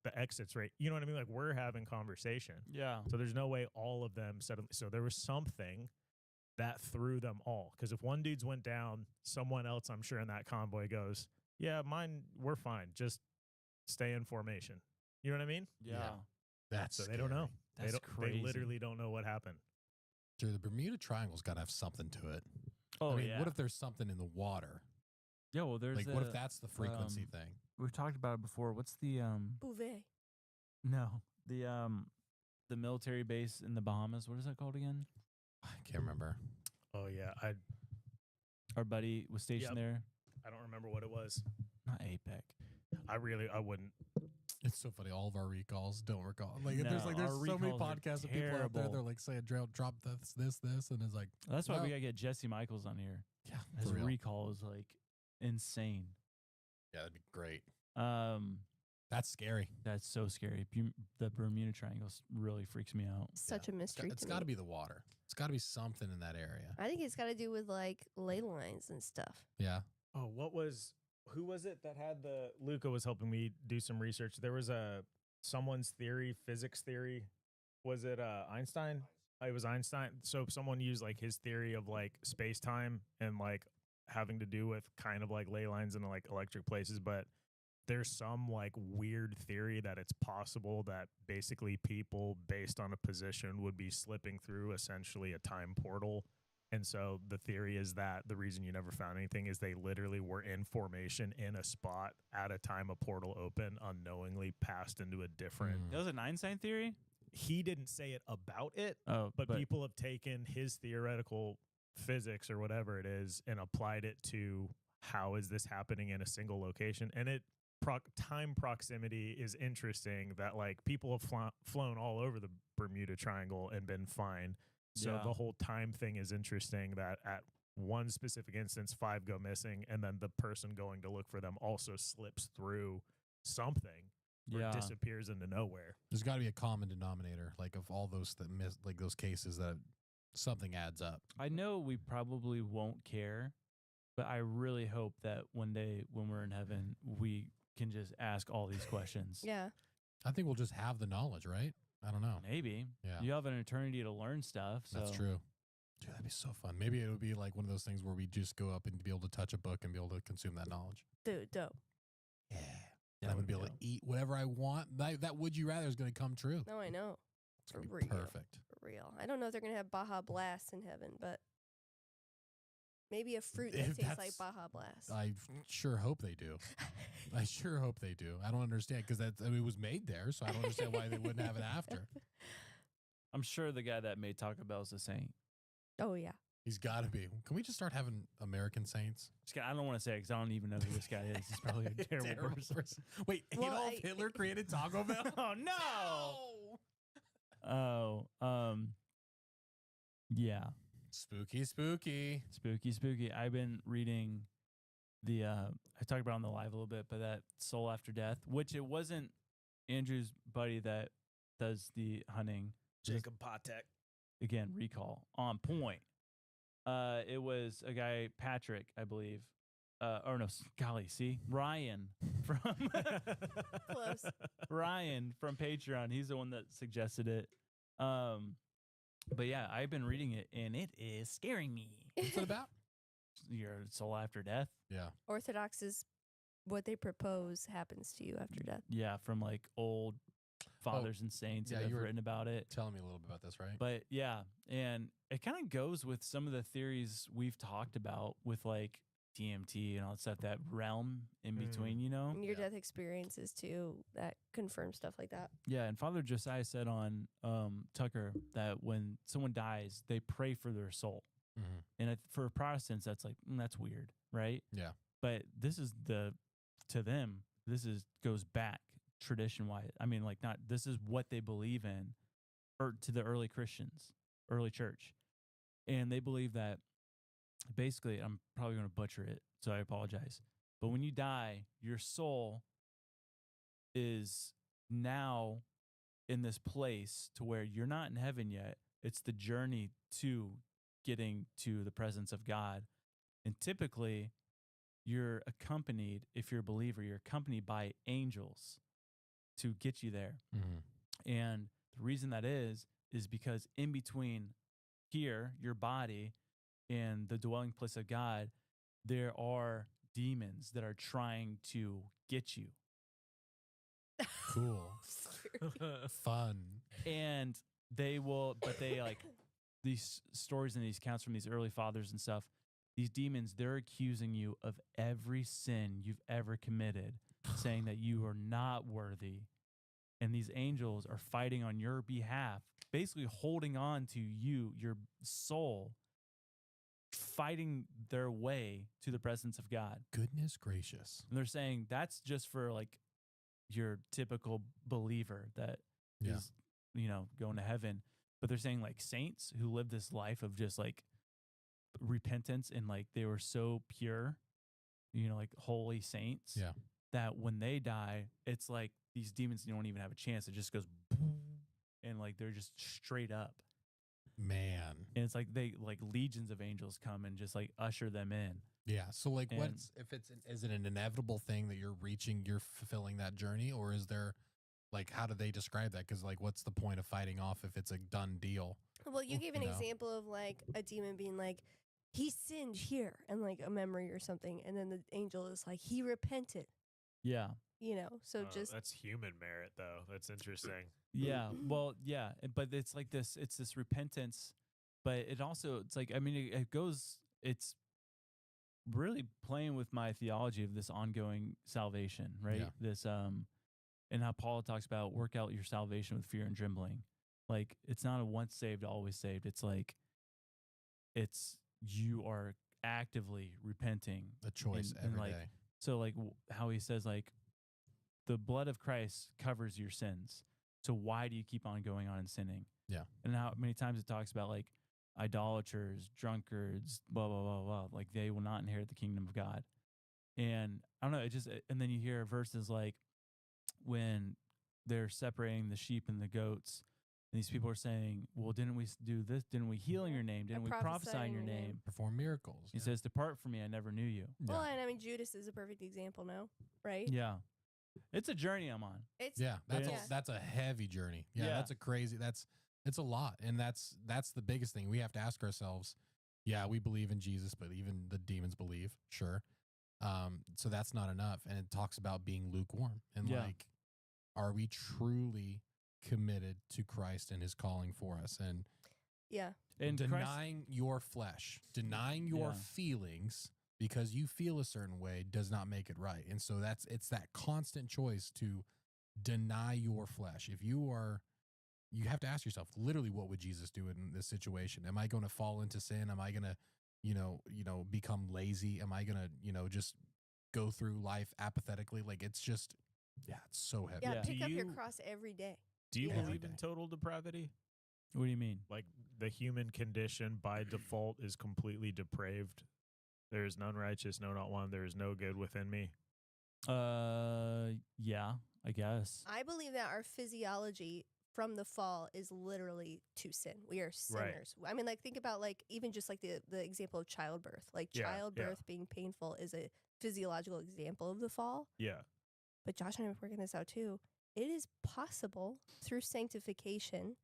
B: the exit's right. You know what I mean? Like, we're having conversation.
E: Yeah.
B: So there's no way all of them suddenly. So there was something that threw them all. Because if one dude's went down, someone else, I'm sure, in that convoy goes, yeah, mine, we're fine. Just stay in formation. You know what I mean?
E: Yeah.
F: That's
B: So they don't know.
E: That's
B: They
E: crazy.
B: literally don't know what happened.
F: Dude, the Bermuda Triangle's got to have something to it.
E: Oh,
F: I mean,
E: yeah.
F: what if there's something in the water?
E: Yeah, well, there's
F: Like, what if that's the frequency thing?
E: We've talked about it before. What's the
D: Bouvet.
E: No, the military base in the Bahamas. What is that called again?
F: I can't remember.
B: Oh, yeah.
E: Our buddy was stationed there.
B: I don't remember what it was.
E: Not APEC.
B: I wouldn't.
F: It's so funny. All of our recalls don't recall. Like,
E: No,
F: there's
E: our
F: so many
E: recalls are
F: podcasts of people out there.
E: terrible.
F: They're like saying, drop this, and it's like,
E: That's why
F: no.
E: we gotta get Jesse Michaels on here.
F: Yeah,
E: His
F: for real.
E: recall is like insane.
F: Yeah, that'd be great.
E: Um,
F: That's scary.
E: that's so scary. The Bermuda Triangle really freaks me out.
D: Such a mystery.
F: It's
D: to
F: got to
D: me.
F: be the water. It's got to be something in that area.
D: I think it's got to do with like ley lines and stuff.
F: Yeah.
B: Oh, who was it that had Luca was helping me do some research. There was someone's theory, physics theory. Was it Einstein? It was Einstein. So someone used like his theory of like space time and like having to do with kind of like ley lines and like electric places, but there's some like weird theory that it's possible that basically people based on a position would be slipping through essentially a time portal. And so the theory is that the reason you never found anything is they literally were in formation in a spot at a time a portal open, unknowingly passed into a different.
E: That was an Einstein theory.
B: He didn't say it about it,
E: Oh,
B: but people have taken his theoretical physics or whatever it is and applied it to how is this happening in a single location. And it time proximity is interesting that like people have flown all over the Bermuda Triangle and been fine. So
E: Yeah.
B: the whole time thing is interesting that at one specific instance, 5 go missing, and then the person going to look for them also slips through something or
E: Yeah.
B: disappears into nowhere.
F: There's got to be a common denominator, like of all those that miss, like those cases that something adds up.
E: I know we probably won't care, but I really hope that one day when we're in heaven, we can just ask all these questions.
D: Yeah.
F: I think we'll just have the knowledge, right? I don't know.
E: Maybe.
F: Yeah.
E: You have an eternity to learn stuff. So.
F: That's true. Dude, that'd be so fun. Maybe it would be like one of those things where we just go up and be able to touch a book and be able to consume that knowledge.
D: Dude, dope.
F: Yeah. And I would be able to eat whatever I want. That would you rather is going to come true.
D: No, I know.
F: It's gonna
D: For
F: be
D: real.
F: perfect.
D: For real. I don't know if they're going to have Baja Blast in heaven, but maybe a fruit that
F: If
D: tastes like
F: that's-
D: Baja Blast.
F: I sure hope they do. I sure hope they do. I don't understand because it was made there, so I don't understand why they wouldn't have it after.
E: I'm sure the guy that made Taco Bell is a saint.
D: Oh, yeah.
F: He's got to be. Can we just start having American saints?
E: I don't want to say it because I don't even know who this guy is. He's probably a terrible person.
F: Wait,
D: Well,
F: Adolf
D: I-
F: Hitler created Taco Bell?
E: Oh, no. Oh, yeah.
F: Spooky, spooky.
E: Spooky. I've been reading I talked about it on the live a little bit, but that Soul After Death, which it wasn't Andrew's buddy that does the hunting.
B: Jacob Patek.
E: Again, recall on point. It was a guy, Patrick, I believe. Or no, golly, see, Ryan from
D: Close.
E: Ryan from Patreon. He's the one that suggested it. But yeah, I've been reading it and it is scaring me.
F: What's it about?
E: Your soul after death.
F: Yeah.
D: Orthodox is what they propose happens to you after death.
E: Yeah, from like old fathers and saints
F: yeah,
E: that have
F: you were
E: written about it.
F: Telling me a little bit about this, right?
E: But yeah, and it kind of goes with some of the theories we've talked about with like DMT and all that stuff, that realm in between, you know?
D: Near death experiences too that confirm stuff like that.
E: Yeah, and Father Josiah said on Tucker that when someone dies, they pray for their soul.
F: Mm-hmm.
E: And for Protestants, that's like, that's weird, right?
F: Yeah.
E: But this is to them, this goes back tradition-wise. I mean, like this is what they believe in, or to the early Christians, early church. And they believe that basically, I'm probably going to butcher it, so I apologize. But when you die, your soul is now in this place to where you're not in heaven yet. It's the journey to getting to the presence of God. And typically, you're accompanied, if you're a believer, you're accompanied by angels to get you there.
F: Mm-hmm.
E: And the reason that is because in between here, your body, and the dwelling place of God, there are demons that are trying to get you.
F: Cool. Fun.
E: And they will, but they like these stories and these accounts from these early fathers and stuff. These demons, they're accusing you of every sin you've ever committed, saying that you are not worthy. And these angels are fighting on your behalf, basically holding on to you, your soul, fighting their way to the presence of God.
F: Goodness gracious.
E: And they're saying that's just for like your typical believer that is, going to heaven. But they're saying like saints who live this life of just like repentance and like they were so pure, like holy saints.
F: Yeah.
E: That when they die, it's like these demons don't even have a chance. It just goes boom, and like they're just straight up.
F: Man.
E: And it's like they like legions of angels come and just like usher them in.
F: Yeah. So like
E: And-
F: is it an inevitable thing that you're fulfilling that journey, or is there like, how do they describe that? Because like, what's the point of fighting off if it's a done deal?
D: Well, you gave an
F: No.
D: example of like a demon being like, he sinned here, and like a memory or something, and then the angel is like, he repented.
E: Yeah.
D: So just
B: That's human merit, though. That's interesting.
E: Yeah. Well, yeah. But it's like it's this repentance, but it's like, I mean, it's really playing with my theology of this ongoing salvation, right?
F: Yeah.
E: This, and how Paul talks about work out your salvation with fear and trembling. Like, it's not a once saved, always saved. It's like, you are actively repenting.
F: A choice
E: And
F: every
E: like,
F: day.
E: So like how he says like the blood of Christ covers your sins. So why do you keep on going on and sinning?
F: Yeah.
E: And how many times it talks about like idolaters, drunkards, blah, blah, blah, blah. Like they will not inherit the kingdom of God. And I don't know, and then you hear verses like when they're separating the sheep and the goats, and these people are saying, well, didn't we do this? Didn't we heal in your name? Didn't we prophesy in your name?
F: Perform miracles.
E: He says, depart from me, I never knew you.
D: well, and I mean Judas is a perfect example now, right?
E: Yeah. It's a journey I'm on.
D: It's
F: Yeah,
E: Yeah.
F: that's a heavy journey. Yeah,
E: Yeah.
F: that's a crazy. It's a lot, and that's the biggest thing we have to ask ourselves. Yeah, we believe in Jesus, but even the demons believe. Sure, so that's not enough, and it talks about being lukewarm and
E: Yeah.
F: like, are we truly committed to Christ and His calling for us? And
D: yeah.
E: And Christ,
F: denying your flesh, denying your
E: Yeah.
F: feelings because you feel a certain way does not make it right. And so it's that constant choice to deny your flesh. If you have to ask yourself, literally, what would Jesus do in this situation? Am I going to fall into sin? Am I going to, become lazy? Am I going to, just go through life apathetically? Like, it's just, it's so heavy.
D: Yeah,
E: Yeah.
D: pick
B: Do
D: up your
B: you-
D: cross every day.
B: Do you
D: Yeah.
B: believe in total depravity?
E: what do you mean?
B: Like the human condition by default is completely depraved. There is none righteous, no, not one. There is no good within me.
E: Yeah, I guess.
D: I believe that our physiology from the fall is literally to sin. We are sinners. I mean, like, think about, like, even just like the example of childbirth. Like,
B: Yeah,
D: childbirth being painful is a physiological example of the fall.
B: Yeah.
D: But Josh and I are working this out too. It is possible through sanctification.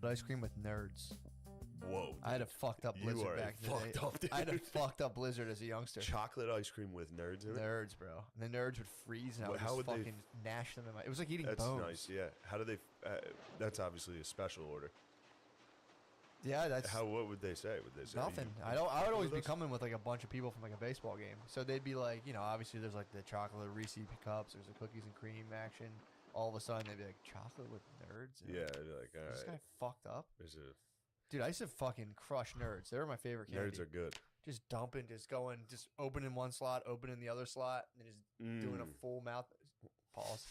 G: ice cream with Nerds.
H: Whoa.
G: I had a fucked up
H: You
G: blizzard
H: are a
G: back in the day.
H: fucked up dude.
G: I had a fucked up blizzard as a youngster.
H: Chocolate ice cream with Nerds in it?
G: Nerds, bro. And the Nerds would freeze, and I would
H: How
G: just
H: would they
G: fucking gnash them in my. It was like eating
H: That's
G: bones.
H: nice, yeah. How do they... that's obviously a special order.
G: Yeah, that's
H: What would they say? Would they say...
G: nothing. I would always be coming with like a bunch of people from like a baseball game. So they'd be like, obviously there's like the chocolate Reese cups. There's the cookies and cream action. All of a sudden they'd be like chocolate with Nerds. And
H: Yeah, they're like, all
G: this
H: right.
G: guy fucked up.
H: There's a...
G: Dude, I used to fucking crush Nerds. They were my favorite candy.
H: Nerds are good.
G: Just dumping, just going, just opening one slot, opening the other slot, and then just doing a full mouth. Pause.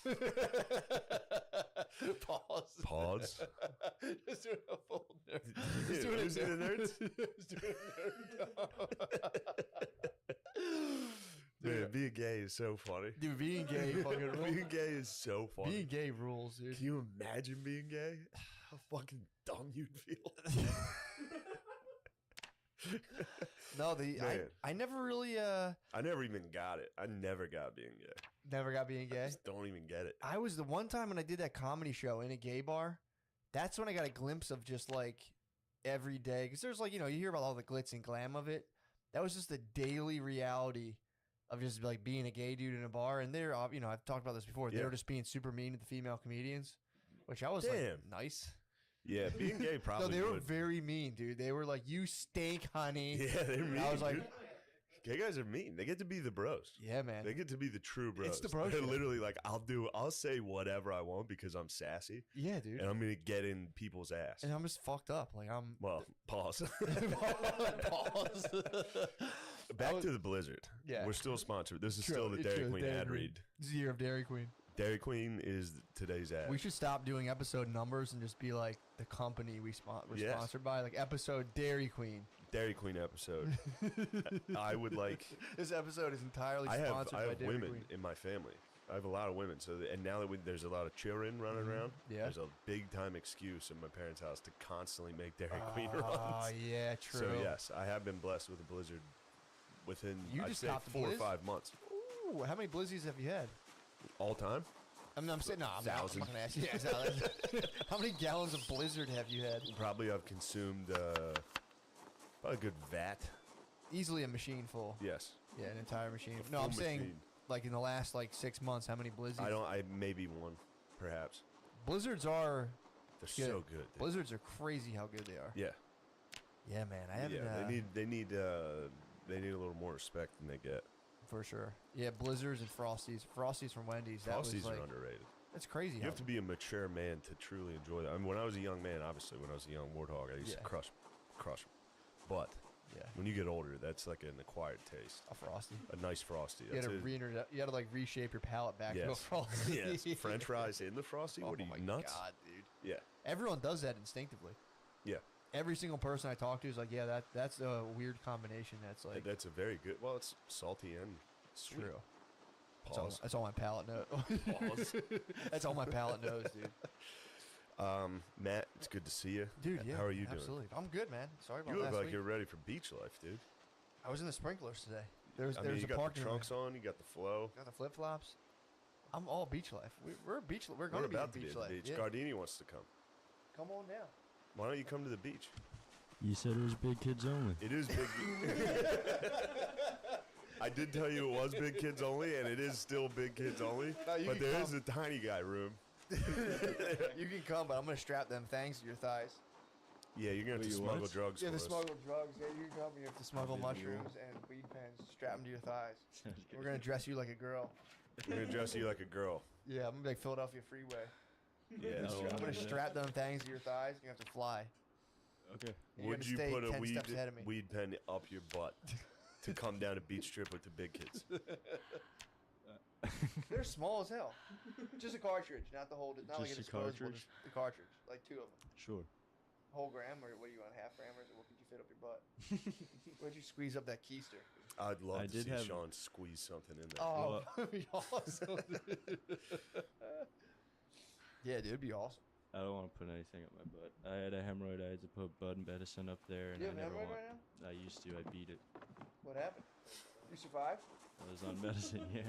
G: Pause.
H: Pause.
G: Just doing a full nerd.
H: Just doing
G: Just
H: a
G: Nerds. Just doing a nerd.
H: Man, being gay is so funny.
G: Dude, being gay fucking rules.
H: Being gay is so funny.
G: Being gay rules, dude.
H: Can you imagine being gay? How fucking dumb you'd feel.
G: No,
H: Man.
G: I never really
H: I never even got it. I never got being gay.
G: never got being
H: I
G: gay.
H: just don't even get it.
G: I was the one time when I did that comedy show in a gay bar. That's when I got a glimpse of just like every day, because there's like you hear about all the glitz and glam of it. That was just the daily reality of just like being a gay dude in a bar, and they're I've talked about this before. They
H: Yeah.
G: were just being super mean to the female comedians, which I was
H: Damn.
G: like nice.
H: Yeah, being gay probably
G: No, they were
H: would.
G: very mean, dude. They were like, "You stink, honey."
H: Yeah, they're mean.
G: I was like,
H: dude. Gay guys are mean. They get to be the bros.
G: "Yeah, man."
H: They get to be the true bros.
G: It's the bro
H: They're
G: show.
H: literally like, I'll say whatever I want because I'm sassy,
G: Yeah, dude.
H: and I'm gonna get in people's ass.
G: And I'm just fucked up. Like I'm.
H: Well, pause.
G: Pause.
H: Back to the Blizzard.
G: Yeah.
H: We're still sponsored. This is
G: True,
H: still the
G: it's
H: Dairy
G: true,
H: Queen
G: Dairy
H: ad
G: Queen.
H: read.
G: This is the year of Dairy Queen.
H: Dairy Queen is today's ad.
G: We should stop doing episode numbers and just be like the company we're
H: Yes.
G: sponsored by, like episode Dairy Queen.
H: Dairy Queen episode. I would like.
G: This episode is entirely
H: I
G: sponsored
H: have
G: by Dairy
H: women
G: Queen.
H: in my family. I have a lot of women. So and now that there's a lot of children running around,
G: Yeah.
H: there's a big time excuse in my parents' house to constantly make Dairy Queen
G: Oh
H: runs.
G: yeah, true.
H: So yes, I have been blessed with a Blizzard within
G: You
H: I'd
G: just
H: say
G: copped the
H: 4 or
G: Blizz?
H: 5 months.
G: Ooh, how many Blizzies have you had?
H: All time.
G: I'm saying no. I'm not
H: Thousand.
G: gonna ask you. Yeah, how many gallons of Blizzard have you had?
H: Probably I've consumed probably a good vat.
G: Easily a machine full.
H: Yes.
G: Yeah, an entire machine.
H: A
G: No,
H: full
G: I'm saying
H: machine.
G: like in the last like 6 months, how many Blizzies?
H: I maybe one, perhaps.
G: Blizzards are
H: They're so good. dude.
G: Blizzards are crazy how good they are.
H: Yeah.
G: Yeah, man. I haven't.
H: Yeah. They need a little more respect than they get.
G: For sure. Yeah, Blizzards and Frosties. Frosties from Wendy's. That was
H: Frosties
G: like,
H: are underrated.
G: that's crazy.
H: You have to be a mature man to truly enjoy that. I mean, when I was a young man, obviously, when I was a young warthog, I used to
G: Yeah.
H: crush 'em. But
G: Yeah.
H: when you get older, that's like an acquired taste.
G: A Frosty.
H: A nice Frosty.
G: You had
H: That's
G: to you had to like reshape your palate back to a
H: Yes.
G: Frosty.
H: yes. French fries in the Frosty?
G: Oh
H: What are you,
G: my
H: nuts?
G: god, dude.
H: Yeah.
G: Everyone does that instinctively.
H: Yeah.
G: Every single person I talk to is like, yeah, that's a weird combination. That's like
H: That's a very good, well, it's salty and sweet.
G: true.
H: Pause.
G: That's all my palate knows.
H: Pause.
G: That's all my palate knows, dude.
H: Matt, it's good to see you.
G: Dude, yeah.
H: How are you
G: absolutely. I'm good, man. Sorry about
H: doing? You look
G: last
H: like
G: week.
H: you're ready for beach life, dude.
G: I was in the sprinklers today. There's
H: I mean, you
G: a
H: got
G: park
H: the trunks on, you got the flow.
G: Got the flip flops. I'm all beach life. We're beach. We're going
H: We're
G: to be
H: about
G: in
H: to be
G: beach
H: at
G: life.
H: the beach.
G: Yeah.
H: Gardini wants to come.
G: Come on down.
H: Why don't you come to the beach?
I: You said it was big kids only.
H: It is big. I did tell you it was big kids only, and it is still big kids only.
G: No, you
H: but
G: can
H: there is
G: come.
H: a tiny guy room.
G: You can come, but I'm gonna strap them things to your thighs.
H: Yeah, you're gonna have to
I: Wait,
H: smuggle
I: what?
H: drugs.
G: Yeah,
H: for
G: the
H: us.
G: smuggle drugs. Yeah, you can come. You have to smuggle
I: Visual.
G: mushrooms and weed pens. Strap them to your thighs. We're gonna dress you like a girl.
H: We're gonna dress you like a girl.
G: Yeah, I'm gonna be like Philadelphia Freeway.
H: Yeah.
I: No.
G: I'm gonna strap them things to your thighs. You have to fly.
I: Okay.
G: And you're
H: Would
G: gonna
H: you
G: stay
H: put a
G: 10 steps ahead of me.
H: weed pen up your butt to come down a beach trip with the big kids?
G: They're small as hell. Just a cartridge, not the whole. Not like a
I: Just a
G: disposable.
I: cartridge?
G: Just the cartridge, like 2 of them.
I: Sure.
G: Whole gram, or what do you want, half grammars, or what could you fit up your butt? Where'd you squeeze up that keister?
H: I'd love
I: I
H: to
I: did
H: see
I: have-
H: Sean squeeze something in there.
G: Oh, that'd be awesome. Yeah, dude, it'd be awesome.
I: I don't want to put anything up my butt. I had a hemorrhoid. I had to put bud and medicine up there, and
G: You
I: I
G: have an
I: never
G: hemorrhoid
I: want.
G: right now?
I: I used to. I beat it.
G: What happened? You survived?
I: I was on medicine. Yeah.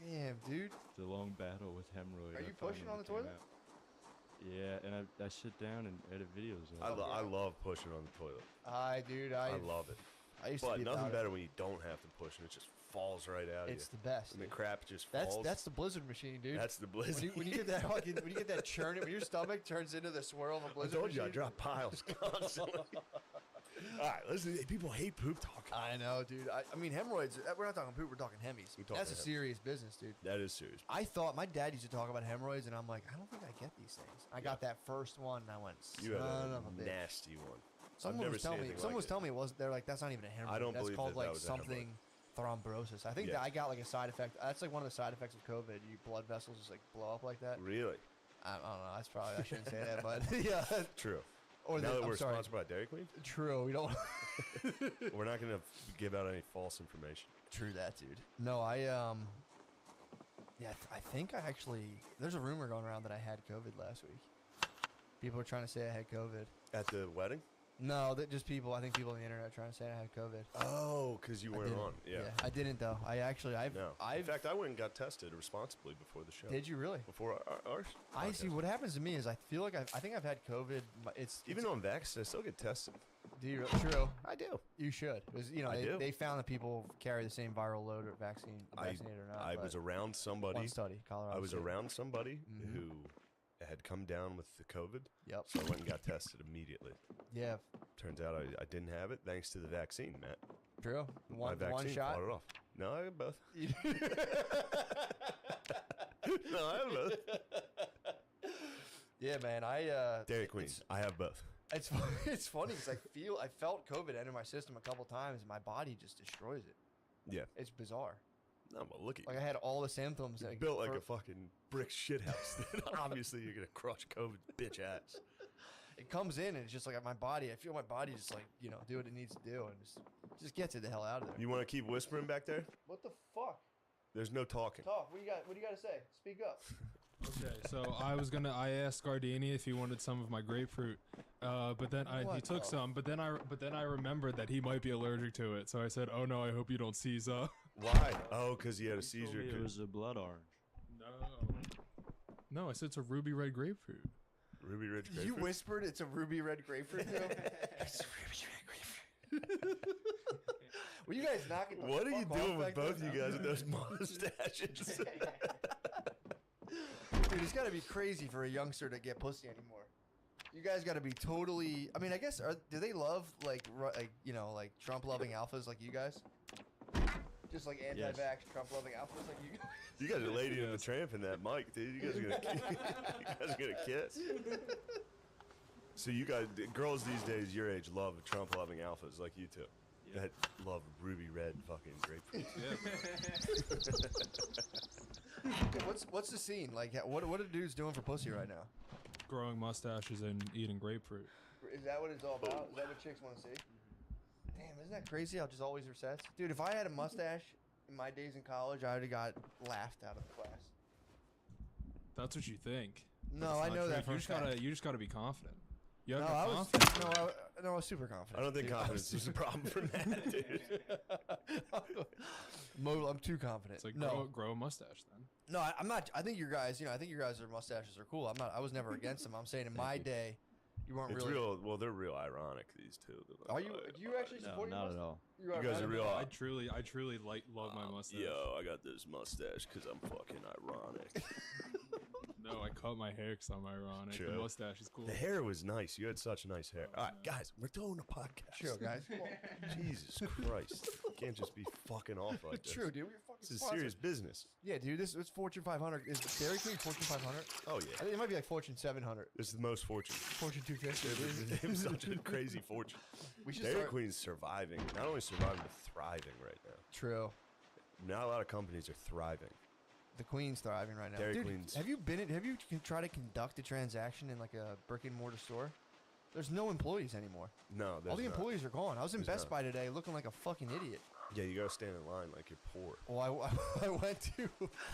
G: Damn, dude.
I: The long battle with hemorrhoid.
G: Are
I: I
G: you pushing
I: finally
G: on the
I: came
G: toilet?
I: out. Yeah, and I sit down and edit videos.
H: I love pushing on the toilet.
G: Dude,
H: I love it.
G: I used to
H: But
G: be
H: nothing
G: about
H: better when you don't have to push and it just falls right out of you.
G: It's the best.
H: And the
G: dude.
H: crap just falls.
G: That's the blizzard machine, dude.
H: That's the blizzard.
G: When you get that fucking, when you get that churn, when your stomach turns into the swirl of a
H: I
G: blizzard
H: told you I
G: machine.
H: drop piles constantly. All right, listen. People hate poop talk.
G: I know, dude. I mean, hemorrhoids. We're not talking poop. We're talking hemis.
H: We're talking
G: That's a
H: hem.
G: serious business, dude.
H: That is serious.
G: I thought my dad used to talk about hemorrhoids, and I'm like, I don't think I get these things. I got that first one, and I went,
H: You had
G: son of
H: a
G: a bitch.
H: nasty one.
G: Someone
H: never
G: was telling me.
H: seen anything
G: Someone
H: like
G: was
H: it.
G: telling me it was. They're like, that's not even a hemorrhoid.
H: don't
G: That's
H: believe
G: called
H: that
G: like
H: was a hemorrhoid.
G: something thrombosis. I think
H: Yes.
G: that I got like a side effect. That's like one of the side effects of COVID. You blood vessels just like blow up like that.
H: Really?
G: I don't know. That's probably I shouldn't say that, but yeah.
H: True.
G: Or
H: Now that
G: I'm
H: we're
G: sorry.
H: sponsored by Dairy Queen,
G: True. We don't.
H: we're not going to give out any false information.
G: True that, dude. No, yeah, I think I actually. There's a rumor going around that I had COVID last week. People are trying to say I had COVID.
H: At the wedding?
G: No, that just people. I think people on the internet are trying to say I had COVID.
H: Oh, because you
G: I
H: weren't
G: didn't.
H: on. Yeah.
G: I didn't though. I've.
H: No. In fact, I went and got tested responsibly before the show.
G: Did you really?
H: Before ours?
G: I see.
H: podcast.
G: What happens to me is I feel like I think I've had COVID. But
H: Even though I'm vaccinated, I still get tested.
G: do you really? True.
H: I do.
G: You should. Because, you know,
H: I do.
G: they found that people carry the same viral load or vaccinated or not.
H: I
G: but
H: was around somebody.
G: one study, Colorado.
H: I was
G: State.
H: around somebody
G: Mhm.
H: who had come down with the COVID.
G: Yep.
H: So I went and got tested immediately.
G: Yeah.
H: Turns out I didn't have it thanks to the vaccine, Matt.
G: True.
H: My
G: One
H: vaccine
G: shot.
H: fought it off. No, I have both. No, I have both.
G: Yeah, man.
H: Dairy Queen. I have both.
G: It's it's funny because I felt COVID enter my system a couple times, and my body just destroys it.
H: Yeah.
G: It's bizarre.
H: No, but look at
G: Like
H: you.
G: I had all the symptoms.
H: You built like a fucking brick shithouse. Obviously, you're gonna crush COVID, bitch ass.
G: It comes in and it's just like my body. I feel my body just like do what it needs to do and just gets it the hell out of there.
H: You want to keep whispering back there?
G: What the fuck?
H: There's no talking.
G: Talk. What do you got to say? Speak up.
J: Okay, so I asked Gardini if he wanted some of my grapefruit, but then he
G: What
J: took
G: the-
J: some, but then I remembered that he might be allergic to it, so I said, "Oh no, I hope you don't seize up."
H: Why? Oh, because he had a
I: He told
H: seizure.
I: me it was a blood orange.
J: No, I said it's a ruby red grapefruit.
H: Ruby Ridge
G: You
H: grapefruit.
G: whispered it's a ruby red grapefruit. It's a ruby red grapefruit. Were you guys knocking? the
H: What are you
G: fuck off
H: doing with
G: back
H: both
G: there?
H: you guys with those mustaches?
G: Dude, it's got to be crazy for a youngster to get pussy anymore. You guys got to be totally. I mean, I guess do they love like Trump loving alphas like you guys? Just like anti-vax Trump loving alphas like you guys.
H: You guys are Lady and the Tramp in that mic, dude. You guys are gonna kiss. So you guys, girls these days your age love Trump loving alphas like you two. That love ruby red fucking grapefruit.
G: What's the scene like? What are dudes doing for pussy right now?
J: Growing mustaches and eating grapefruit.
G: Is that what it's all about? Is that what chicks want to see? Damn, isn't that crazy how just always resets? Dude, if I had a mustache in my days in college, I would have got laughed out of the class.
J: That's what you think. but
G: No,
J: it's
G: I
J: not
G: know
J: true.
G: that for a fact.
J: You just gotta be confident. You have
G: No,
J: no
G: I
J: confidence.
G: I was super confident.
H: I don't think
G: dude.
H: confidence is a problem for Matt, dude.
G: I'm too confident.
J: It's like
G: no,
J: grow a mustache then.
G: no, I'm not. I think your guys, I think your guys' mustaches are cool. I was never against them. I'm saying in my day, you weren't
H: It's
G: really.
H: real. Well, they're real ironic. These two. They're
G: Are
H: like,
G: you?
H: "Oh,
G: Do you actually
I: No,
G: support your
I: not
G: mustache?
I: at all.
G: You
H: You guys are real.
J: I truly love my mustache.
H: Yo, I got this mustache because I'm fucking ironic.
J: No, I cut my hair because I'm ironic. The
H: True.
J: mustache is cool.
H: The hair was nice. You had such nice hair. All right, guys, we're doing a podcast.
G: True, guys. Come on.
H: Jesus Christ. You can't just be fucking off like this.
G: True, dude. We're fucking
H: This is
G: sponsored.
H: serious business.
G: Yeah, dude. It's Fortune 500. Is Dairy Queen Fortune 500?
H: Oh,
G: I
H: yeah.
G: think it might be like Fortune 700.
H: It's the most fortunate.
G: Fortune 250.
H: They have such a crazy fortune.
G: We should
H: Dairy
G: start.
H: Queen's surviving. Not only surviving, but thriving right now.
G: True.
H: Not a lot of companies are thriving.
G: The Queen's thriving right now.
H: Dairy
G: Dude,
H: Queen's-
G: have you tried to conduct a transaction in like a brick and mortar store? There's no employees anymore.
H: No, there's
G: All the
H: not.
G: employees are gone. I was in
H: There's
G: Best
H: not.
G: Buy today looking like a fucking idiot.
H: Yeah, you gotta stand in line like you're poor.
G: Well, I went to,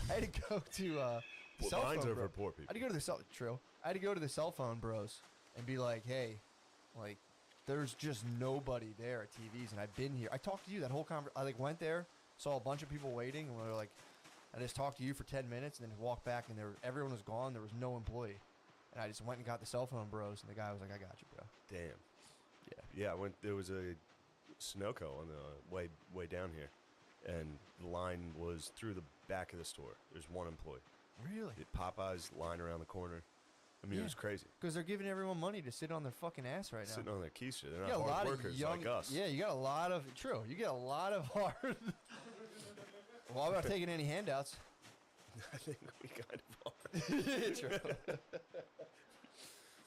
G: I had to go to
H: Well,
G: cell
H: lines
G: phone
H: are
G: bro.
H: for poor
G: I
H: people.
G: had to go to the I had to go to the cell phone bros and be like, hey, like, there's just nobody there at TVs, and I've been here. I talked to you that whole I like went there, saw a bunch of people waiting, and we were like, I just talked to you for 10 minutes, and then walked back, and everyone was gone. There was no employee, And I just went and got the cell phone bros, and the guy was like, "I got you, bro."
H: Damn.
G: Yeah.
H: Yeah, I went. There was a Sunoco on the way down here, and the line was through the back of the store. There's one employee.
G: Really?
H: Popeyes line around the corner. I mean, it was crazy.
G: Because they're giving everyone money to sit on their fucking ass right now.
H: Sitting on their keister. They're
G: You got
H: not
G: a lot
H: hard
G: of
H: workers
G: young,
H: like us.
G: Yeah, you got a lot of true. You get a lot of hard. Well, I'm not taking any handouts.
H: I think we kind of are.
G: True.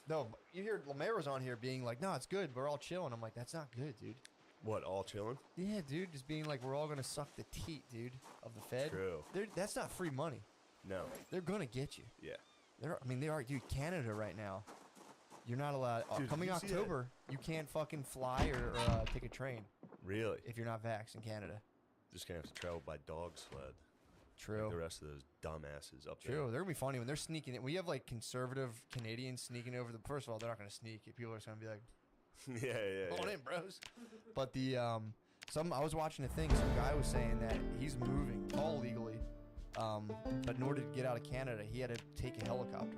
G: No, you hear Lemaire was on here being like, "No, it's good. We're all chilling." I'm like, "That's not good, dude."
H: What, all chilling?
G: Yeah, dude, just being like, "We're all gonna suck the teat, dude, of the Fed."
H: True.
G: That's not free money.
H: No.
G: They're gonna get you.
H: Yeah.
G: They are, dude. Canada right now, you're not allowed.
H: Dude,
G: Coming
H: did you see that?
G: October, you can't fucking fly or take a train
H: Really?
G: if you're not vaxxed in Canada.
H: Just gonna have to travel by dog sled.
G: True.
H: Like the rest of those dumbasses up there.
G: True. They're gonna be funny when they're sneaking in. We have like conservative Canadians sneaking over the. First of all, they're not gonna sneak. People are just gonna be like,
H: yeah.
G: "Going in, bros." But the I was watching a thing. Some guy was saying that he's moving all legally, but in order to get out of Canada, he had to take a helicopter.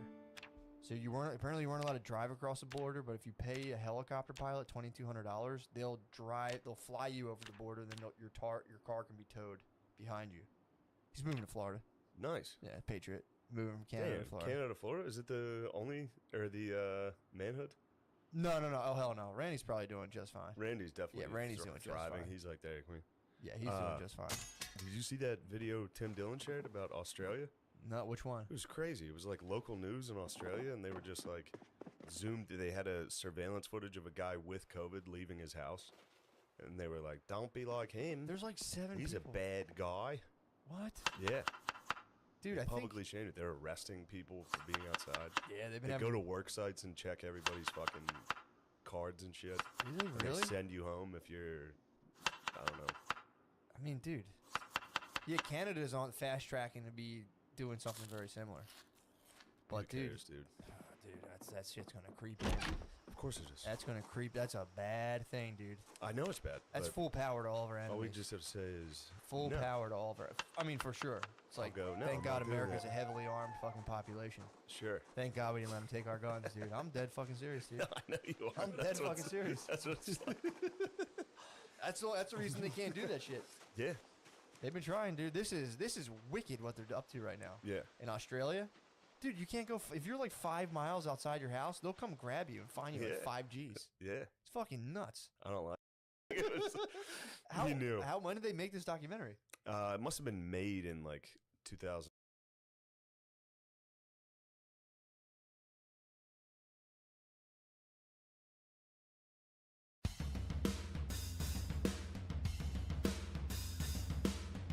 G: So you weren't allowed to drive across the border. But if you pay a helicopter pilot $2,200, they'll fly you over the border. Then your car can be towed behind you. He's moving to Florida.
H: Nice.
G: Yeah, Patriot. Moving from Canada to Florida.
H: Canada to Florida? Is it the only, or the manhood?
G: No. Oh, hell no. Randy's probably doing just fine.
H: Randy's definitely
G: Randy's doing just
H: thriving.
G: fine.
H: He's like Dairy Queen.
G: Yeah, he's doing just fine.
H: Did you see that video Tim Dillon shared about Australia?
G: No, which one?
H: It was crazy. It was like local news in Australia, and they were just like zoomed. They had a surveillance footage of a guy with COVID leaving his house, and they were like, "Don't be like him.
G: There's like 7
H: He's
G: people.
H: a bad guy."
G: What?
H: Yeah.
G: Dude,
H: They
G: I
H: publicly shamed it. They're arresting people for being outside.
G: Yeah, they've been
H: They
G: having...
H: go to work sites and check everybody's fucking cards and shit.
G: Really?
H: And
G: Really?
H: They send you home if you're, I don't know.
G: I mean, dude. Yeah, Canada's on fast tracking to be doing something very similar. But,
H: Who cares, dude?
G: Dude, that shit's gonna creep in.
H: Of course it is.
G: That's gonna creep. That's a bad thing, dude.
H: I know it's bad.
G: That's
H: but
G: full power to all of our enemies.
H: all we just have to say is
G: full
H: no.
G: power to all of our. I mean, for sure. It's like,
H: go, no,
G: thank
H: I'm
G: God
H: not doing
G: America's
H: that.
G: a heavily armed fucking population.
H: Sure.
G: Thank God we didn't let them take our guns, dude. I'm dead fucking serious, dude.
H: I know you are.
G: I'm dead
H: That's
G: fucking
H: what's-
G: serious.
H: That's what it's like.
G: That's the reason they can't do that shit.
H: Yeah.
G: They've been trying, dude. This is wicked what they're up to right now.
H: Yeah.
G: In Australia, dude, you can't go if you're like 5 miles outside your house. They'll come grab you and find you at 5 Gs.
H: Yeah.
G: It's fucking nuts.
H: I don't like it.
G: How,
H: You knew.
G: When did they make this documentary?
H: It must have been made in like 2000.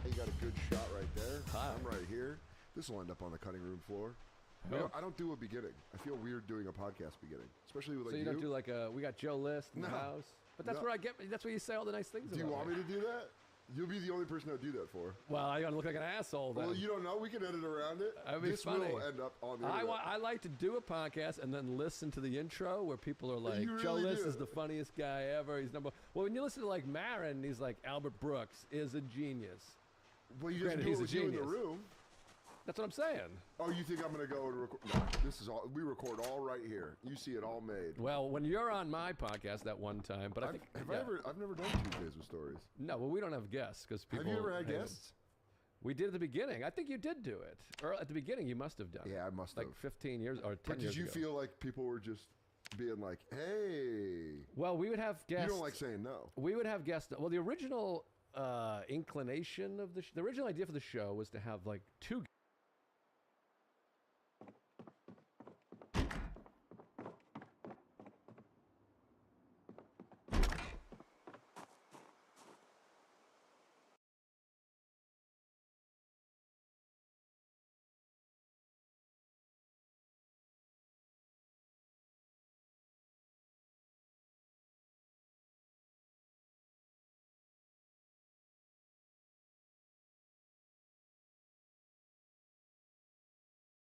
K: You got a good shot right there. I'm right here. This will end up on the cutting room floor. I don't do a beginning. I feel weird doing a podcast beginning, especially with like
L: So you don't do like a we got Joe List in the
K: No.
L: house, but that's
K: No.
L: where I get. That's where you say all the nice things.
K: Do you
L: about
K: want me to do that? You'll be the only person I'd do that for.
L: Well, I gotta look like an asshole then.
K: Well, you don't know. We can edit around it.
L: That'd be
K: This
L: funny.
K: will end up on the
L: I
K: internet.
L: I like to do a podcast and then listen to the intro where people are like,
K: You
L: Joe
K: really
L: List
K: do.
L: is the funniest guy ever. He's number. Well, when you listen to like Marin, he's like Albert Brooks is a genius.
K: Well, you just
L: Granted,
K: do
L: he's
K: it
L: a
K: with you in the
L: genius.
K: room.
L: That's what I'm saying.
K: Oh, you think I'm gonna go and record? No, this is all. We record all right here. You see it all made.
L: Well, when you're on my podcast that one time, but I think
K: I've
L: yeah.
K: never done Tuesdays with stories.
L: No, well, we don't have guests because people.
K: Have you ever had
L: hate 'em.
K: guests?
L: We did at the beginning. I think you did do it. Or at the beginning, you must have done it.
K: Yeah, I must
L: like
K: have.
L: 15 years or 10
K: But
L: years
K: did you
L: ago.
K: feel like people were just being like, "Hey"?
L: Well, we would have guests.
K: You don't like saying no.
L: We would have guests. Well, the original inclination of the original idea for the show was to have like 2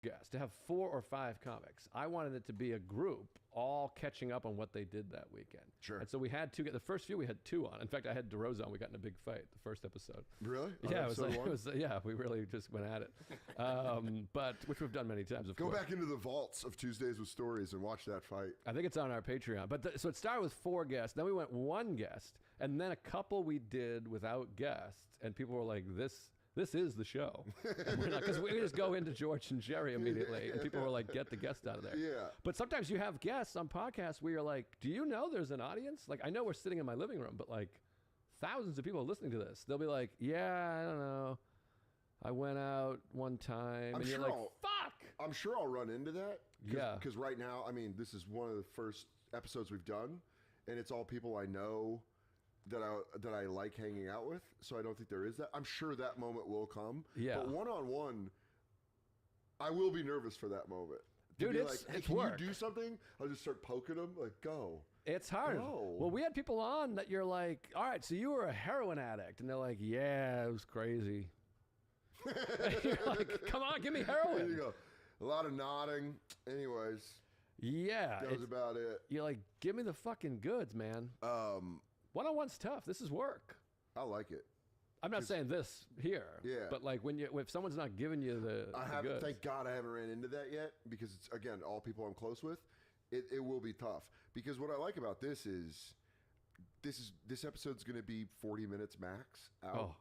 L: guest, to have 4 or 5 comics. I wanted it to be a group all catching up on what they did that weekend.
K: Sure.
L: And so we had 2. The first few we had 2 on. In fact, I had DeRosa on. We got in a big fight the first episode.
K: Really? On
L: Yeah, it was,
K: episode
L: like,
K: one?
L: it was. Yeah, we really just went at it. But which we've done many times. Of
K: Go
L: course.
K: back into the vaults of Tuesdays with Stories and watch that fight.
L: I think it's on our Patreon. But so it started with 4 guests. Then we went 1 guest, and then a couple we did without guests, and people were like, This is the show. Because we just go into George and Jerry immediately, and people were like, get the guest out of there.
K: Yeah.
L: But sometimes you have guests on podcasts where you're like, do you know there's an audience? Like, I know we're sitting in my living room, but like thousands of people are listening to this. They'll be like, yeah, I don't know. I went out one time.
K: I'm
L: and you're
K: sure
L: like,
K: I'll-
L: fuck.
K: I'm sure I'll run into that.
L: Yeah.
K: Because right now, I mean, this is one of the first episodes we've done, and it's all people I know that I like hanging out with. So I don't think there is that. I'm sure that moment will come.
L: Yeah.
K: But one-on-one, I will be nervous for that moment. To
L: Dude,
K: be
L: it's-
K: like, hey,
L: it's
K: can
L: work.
K: you do something? I'll just start poking them. Like, go.
L: It's hard.
K: No.
L: Well, we had people on that you're like, all right, so you were a heroin addict. And they're like, yeah, it was crazy. And you're like, come on, give me
K: There
L: heroin.
K: you go. A lot of nodding. Anyways,
L: Yeah.
K: that was about it.
L: You're like, give me the fucking goods, man. One-on-one's tough. This is work.
K: I like it.
L: I'm not saying this here.
K: Yeah.
L: But like if someone's not giving you the goods.
K: Thank God I haven't ran into that yet, because it's, again, all people I'm close with. It will be tough, because what I like about this episode's going to be 40 minutes max out.
L: Oh,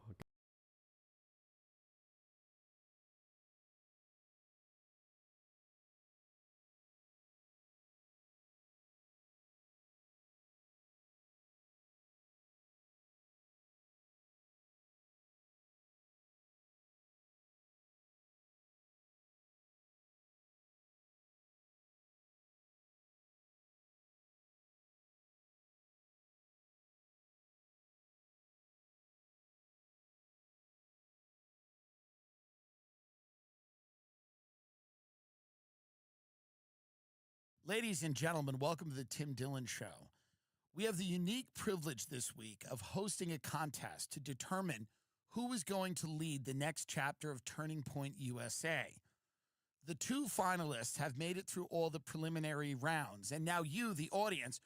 M: Ladies and gentlemen, welcome to the Tim Dillon Show. We have the unique privilege this week of hosting a contest to determine who is going to lead the next chapter of Turning Point USA. The 2 finalists have made it through all the preliminary rounds, and now you, the audience,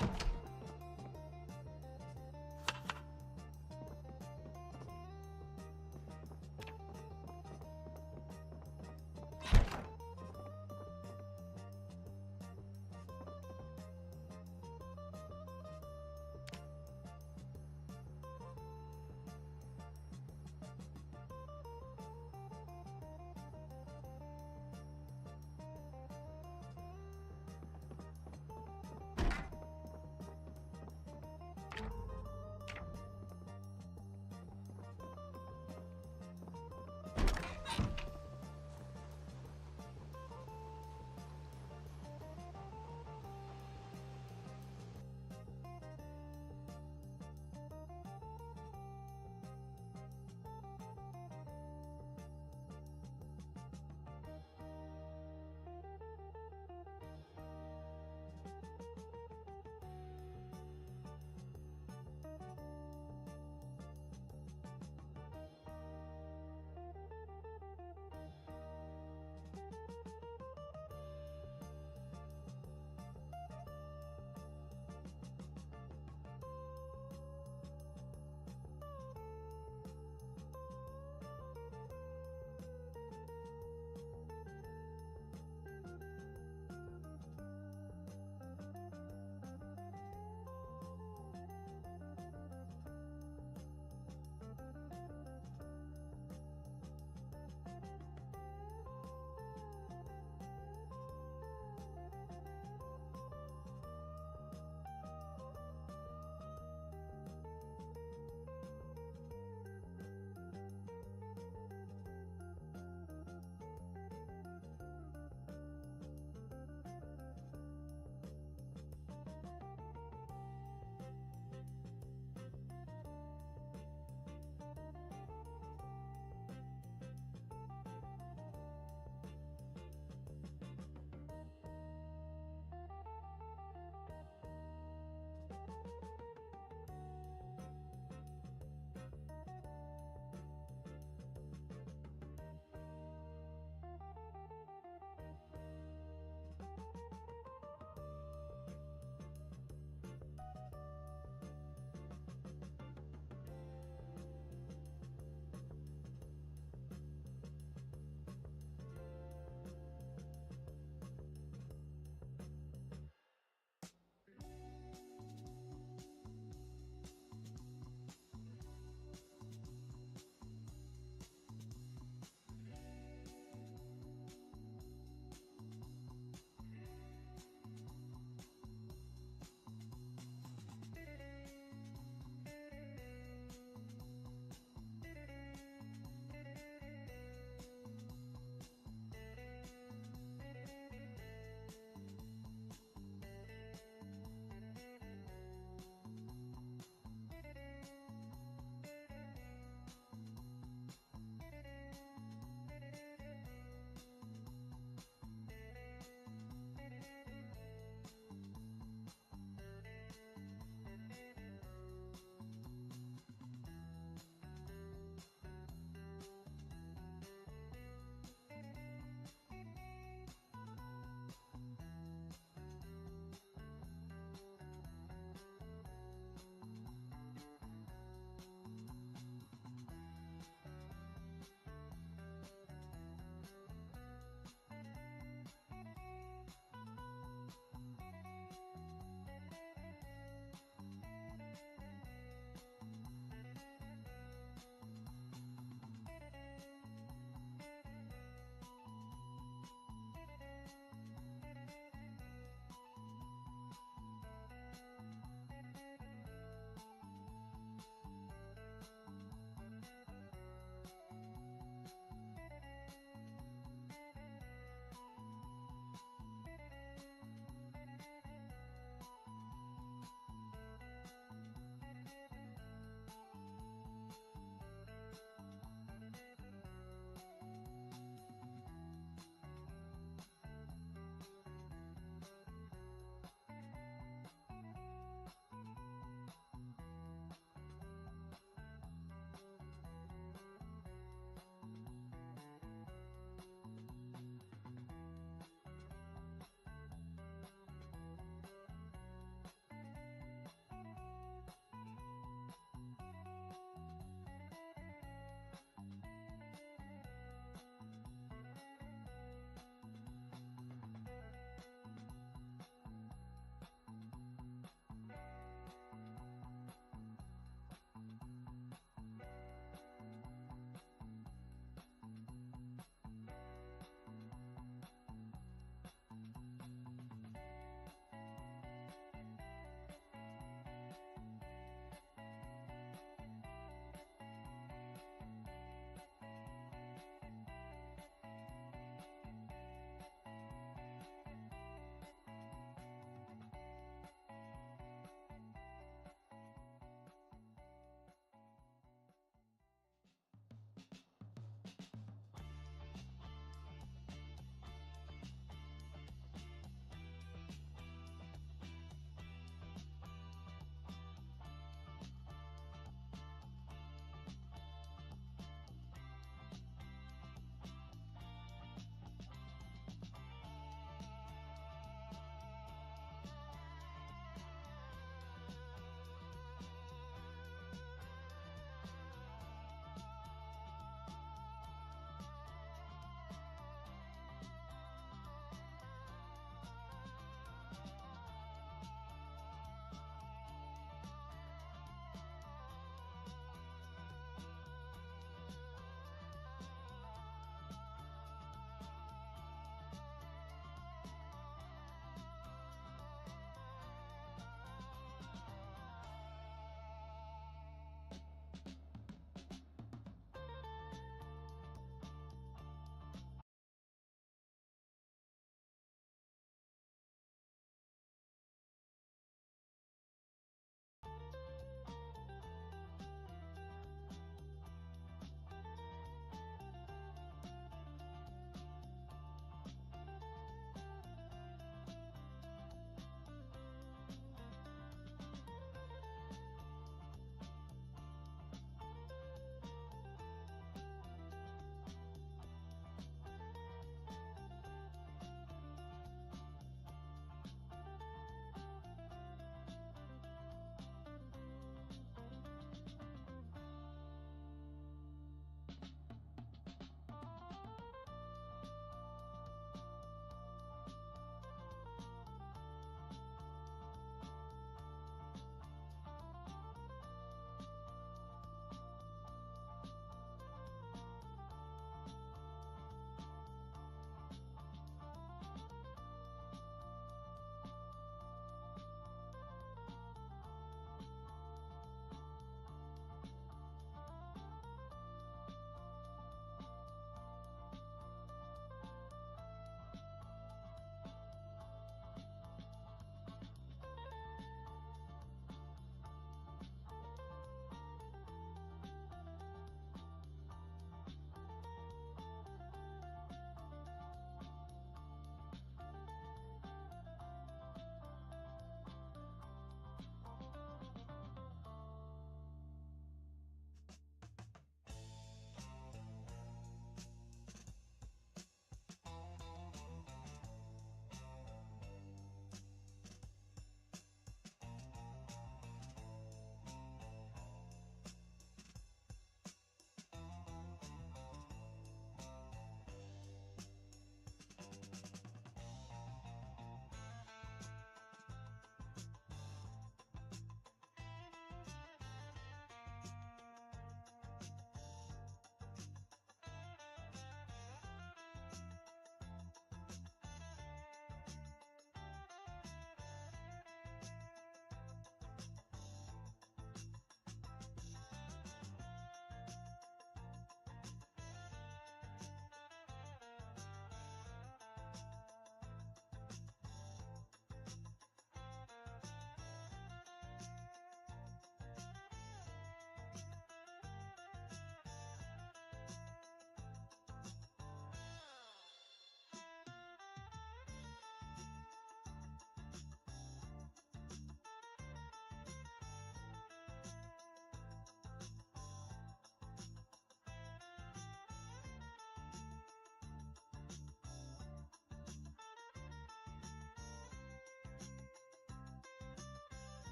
M: Bye.